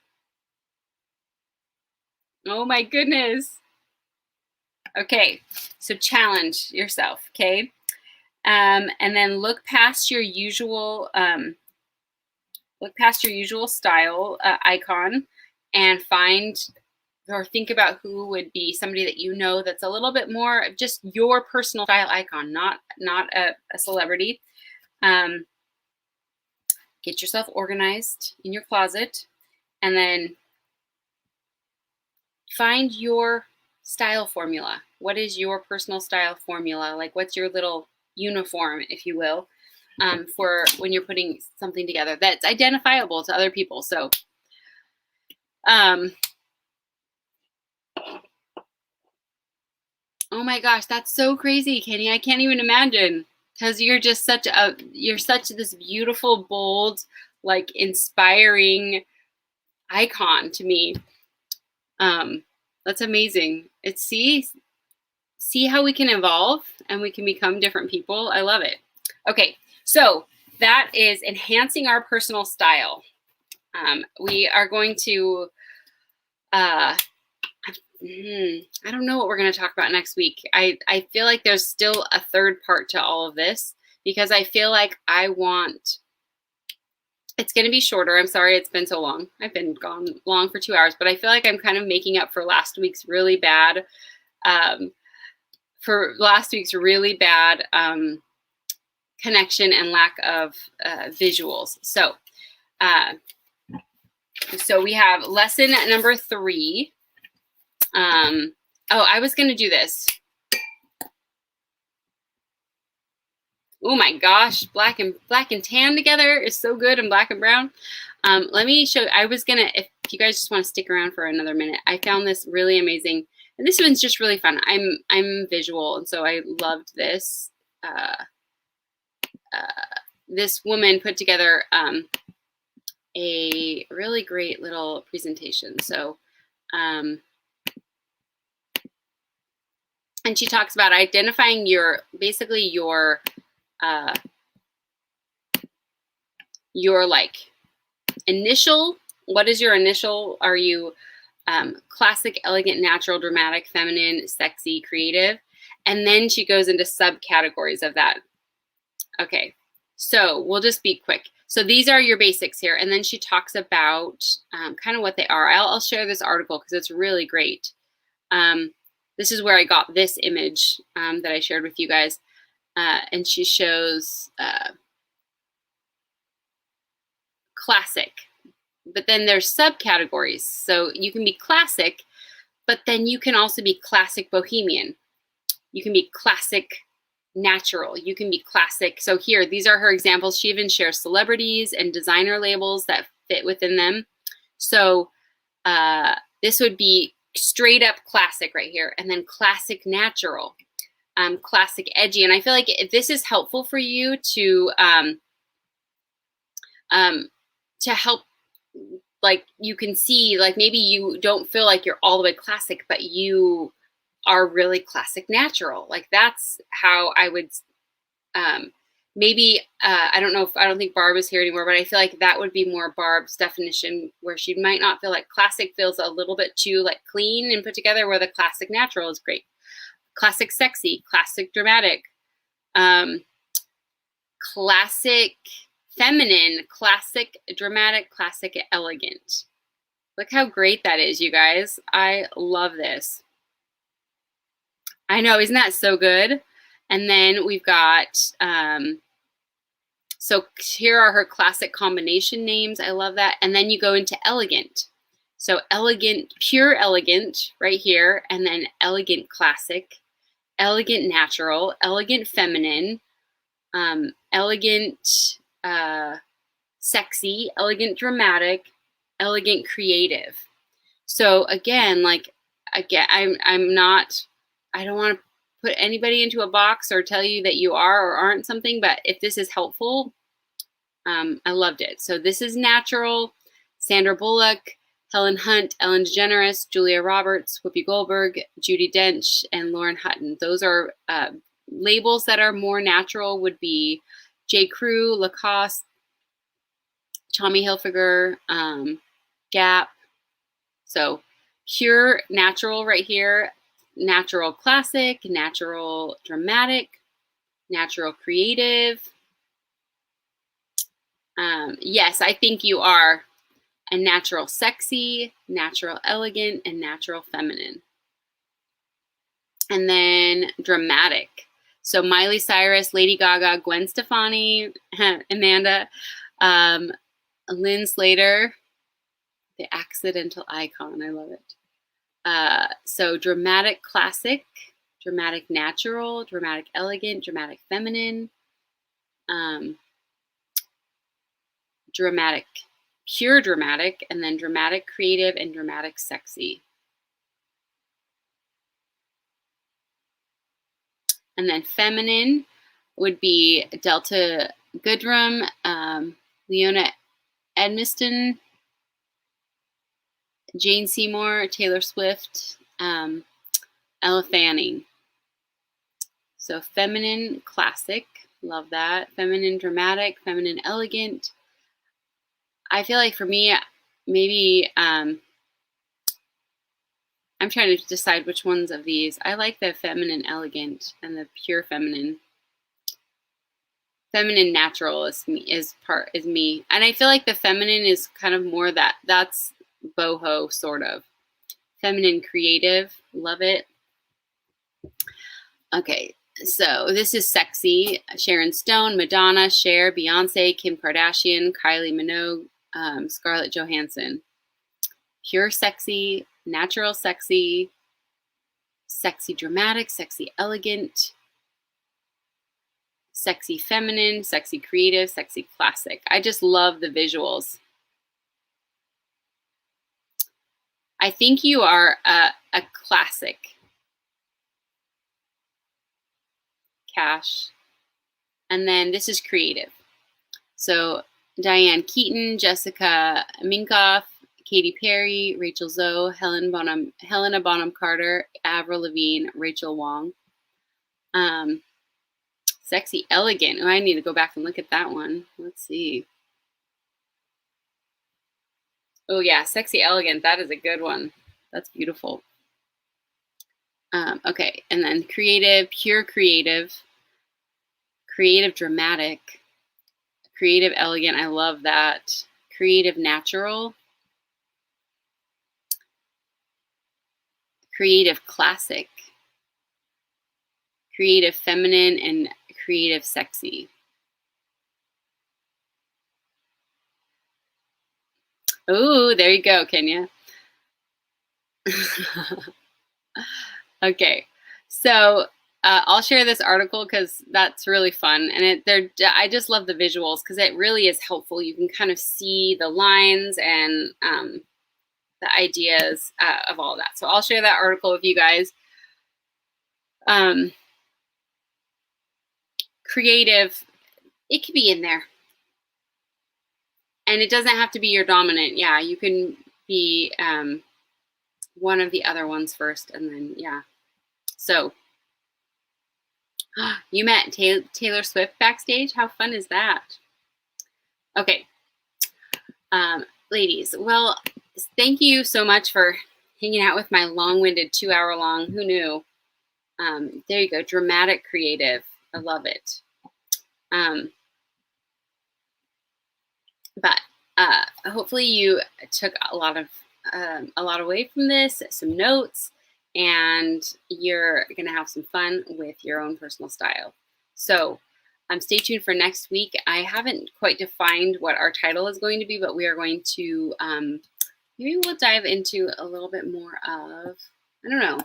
Oh my goodness. Okay, so challenge yourself, okay? And then look past your usual style icon and find or think about who would be somebody that you know that's a little bit more just your personal style icon, not a celebrity. Get yourself organized in your closet and then find your style formula. What is your personal style formula? Like, what's your little uniform, if you will, for when you're putting something together that's identifiable to other people. So, oh my gosh, that's so crazy, Kenny. I can't even imagine, because you're just you're such this beautiful, bold, like inspiring icon to me. That's amazing. It's see how we can evolve and we can become different people. I love it. Okay, so that is enhancing our personal style. We are going to, I don't know what we're going to talk about next week. I feel like there's still a third part to all of this because I feel like it's going to be shorter. I'm sorry it's been so long. I've been gone long for 2 hours, but I feel like I'm kind of making up for last week's really bad connection and lack of visuals. So we have lesson number 3. Oh, I was going to do this. Oh my gosh, black and tan together is so good, and black and brown. Let me show. I was gonna, if you guys just want to stick around for another minute, I found this really amazing, and this one's just really fun. I'm visual, and so I loved this. This woman put together a really great little presentation. So, and she talks about identifying your like initial. What is your initial? Are you classic, elegant, natural, dramatic, feminine, sexy, creative? And then she goes into subcategories of that. Okay, so we'll just be quick. So these are your basics here. And then she talks about kind of what they are. I'll share this article because it's really great. This is where I got this image that I shared with you guys. And she shows classic, but then there's subcategories. So you can be classic, but then you can also be classic bohemian. You can be classic natural. You can be classic. So here, these are her examples. She even shares celebrities and designer labels that fit within them. So this would be straight up classic right here, and then classic natural, classic edgy. And I feel like if this is helpful for you to help, like you can see, like maybe you don't feel like you're all the way classic, but you are really classic natural. Like that's how I would maybe I don't think Barb is here anymore, but I feel like that would be more Barb's definition, where she might not feel like classic feels a little bit too like clean and put together, where the classic natural is great. Classic sexy, classic dramatic, classic feminine, classic dramatic, classic elegant. Look how great that is, you guys. I love this. I know, isn't that so good? And then we've got, so here are her classic combination names. I love that. And then you go into elegant. So elegant, pure elegant right here, and then elegant classic, elegant natural, elegant feminine, elegant sexy, elegant dramatic, elegant creative. So again, I don't want to put anybody into a box or tell you that you are or aren't something, but if this is helpful, I loved it. So this is natural. Sandra Bullock, Helen Hunt, Ellen DeGeneres, Julia Roberts, Whoopi Goldberg, Judi Dench, and Lauren Hutton. Those are labels that are more natural would be J. Crew, Lacoste, Tommy Hilfiger, Gap. So pure natural right here. Natural classic, natural dramatic, natural creative. Yes, I think you are a natural sexy, natural elegant, and natural feminine. And then dramatic. So Miley Cyrus, Lady Gaga, Gwen Stefani, Amanda, Lynn Slater, the accidental icon. I love it. So dramatic classic, dramatic natural, dramatic elegant, dramatic feminine, dramatic pure dramatic, and then dramatic creative and dramatic sexy. And then feminine would be Delta Goodrum, Leona Edmiston, Jane Seymour, Taylor Swift, Ella Fanning. So feminine classic, love that. Feminine dramatic, feminine elegant. I feel like for me, maybe I'm trying to decide which ones of these. I like the feminine elegant and the pure feminine. Feminine natural is me. And I feel like the feminine is kind of more that's boho sort of. Feminine creative, love it. Okay, so this is sexy. Sharon Stone, Madonna, Cher, Beyonce, Kim Kardashian, Kylie Minogue, Scarlett Johansson. Pure sexy, natural sexy, sexy dramatic, sexy elegant, sexy feminine, sexy creative, sexy classic. I just love the visuals. I think you are a classic. Cash. And then this is creative. So Diane Keaton, Jessica Minkoff, Katy Perry, Rachel Zoe, Helena Bonham Carter, Avril Lavigne, Rachel Wong. Sexy elegant. Oh, I need to go back and look at that one. Let's see. Oh yeah, sexy elegant. That is a good one. That's beautiful. Okay, and then creative, pure creative, creative dramatic, creative elegant. I love that. Creative natural, creative classic, creative feminine, and creative sexy. Oh, there you go, Kenya. Okay, so I'll share this article because that's really fun, and I just love the visuals because it really is helpful. You can kind of see the lines and the ideas of all that. So I'll share that article with you guys. Creative, it could be in there, and it doesn't have to be your dominant. Yeah, you can be one of the other ones first, and then yeah. So you met Taylor Swift backstage. How fun is that? Okay, ladies. Well, thank you so much for hanging out with my long-winded 2-hour-long. Who knew? There you go. Dramatic creative. I love it. But hopefully you took a lot away from this, some notes, and you're going to have some fun with your own personal style. So stay tuned for next week. I haven't quite defined what our title is going to be, but we are going to, maybe we'll dive into a little bit more of, I don't know.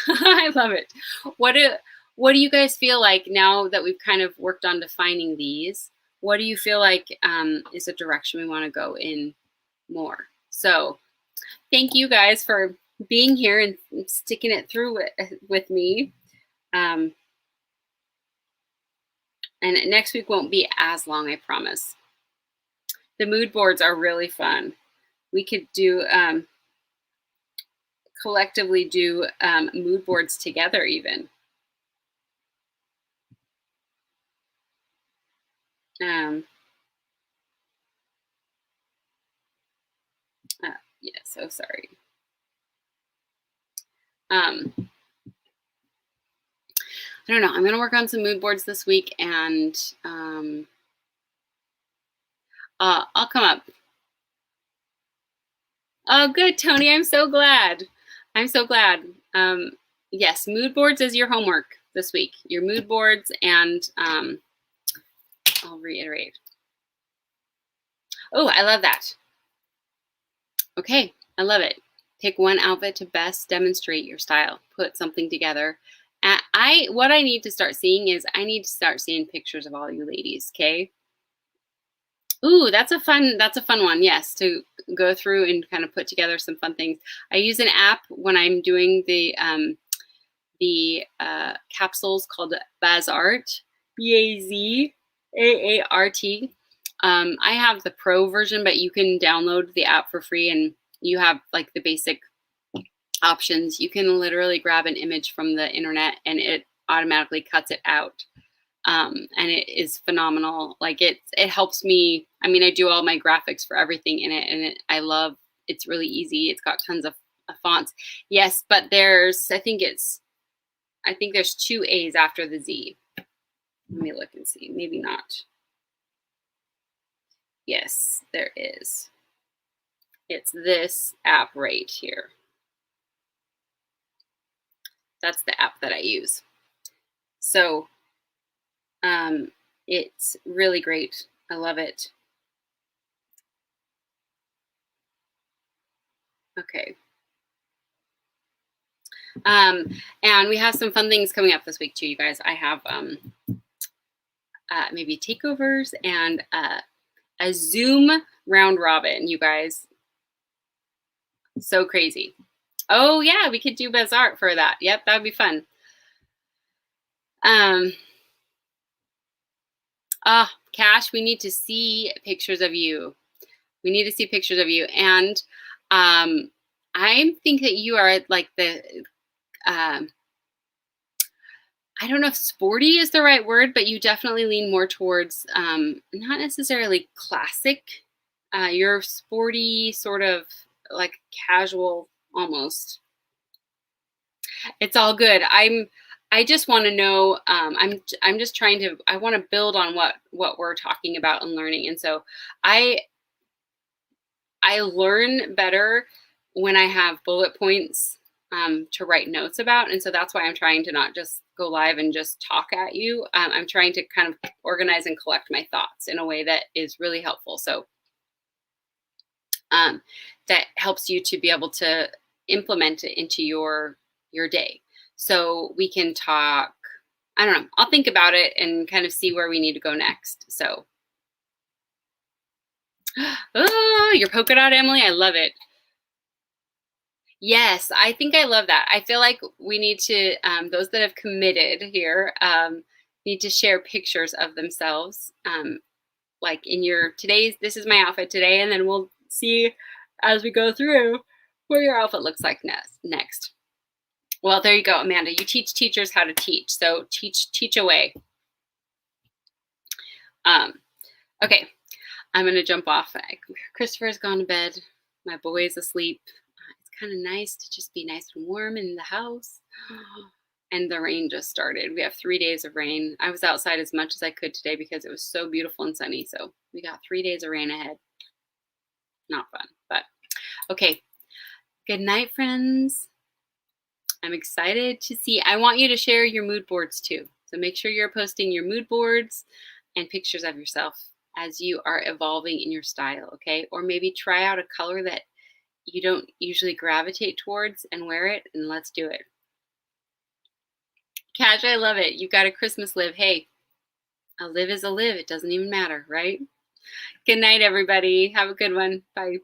I love it. What do you guys feel like now that we've kind of worked on defining these? What do you feel like is a direction we want to go in more? So thank you guys for being here and sticking it through with me. And next week won't be as long, I promise. The mood boards are really fun. We could do collectively do mood boards together even. Yeah, so sorry. I don't know. I'm going to work on some mood boards this week, and I'll come up. Oh, good, Tony. I'm so glad. I'm so glad. Yes, mood boards is your homework this week. Your mood boards, and I'll reiterate. Oh, I love that. Okay, I love it. Pick one outfit to best demonstrate your style. Put something together. What I need to start seeing is I need to start seeing pictures of all you ladies. Okay. Ooh, that's a fun one. Yes, to go through and kind of put together some fun things. I use an app when I'm doing the capsules called Bazaart, Bazaart. I have the pro version, but you can download the app for free, and you have like the basic options. You can literally grab an image from the internet and it automatically cuts it out. And it is phenomenal. Like it helps me. I mean, I do all my graphics for everything in it, and I love. It's really easy. It's got tons of fonts. Yes, but I think there's 2 A's after the Z. Let me look and see. Maybe not. Yes, there is. It's this app right here. That's the app that I use. So it's really great. I love it. Okay. And we have some fun things coming up this week too, you guys. I have maybe takeovers and a Zoom round robin, you guys. So crazy. Oh yeah, we could do Bazaar for that. Yep, that would be fun. Cash, we need to see pictures of you. We need to see pictures of you. And I think that you are like the I don't know if sporty is the right word, but you definitely lean more towards not necessarily classic. You're sporty, sort of like casual almost. It's all good. I just want to know. I'm just trying to. I want to build on what we're talking about and learning, and so I learn better when I have bullet points to write notes about, and so that's why I'm trying to not just go live and just talk at you. I'm trying to kind of organize and collect my thoughts in a way that is really helpful. So that helps you to be able to implement it into your day. So we can talk. I don't know. I'll think about it and kind of see where we need to go next. So, oh, your polka dot, Emily. I love it. Yes, I think I love that. I feel like we need to, those that have committed here, need to share pictures of themselves. Like in this is my outfit today, and then we'll see as we go through what your outfit looks like next. Well, there you go, Amanda. You teach teachers how to teach. So teach away. Okay, I'm going to jump off. Christopher's gone to bed. My boy's asleep. Kind of nice to just be nice and warm in the house. And the rain just started. We have 3 days of rain. I was outside as much as I could today because it was so beautiful and sunny. So we got 3 days of rain ahead. Not fun, but okay. Good night, friends. I'm excited to see. I want you to share your mood boards too. So make sure you're posting your mood boards and pictures of yourself as you are evolving in your style, okay? Or maybe try out a color that you don't usually gravitate towards and wear it, and let's do it. Cash, I love it. You got a Christmas live. Hey, a live is a live. It doesn't even matter, right? Good night, everybody. Have a good one. Bye.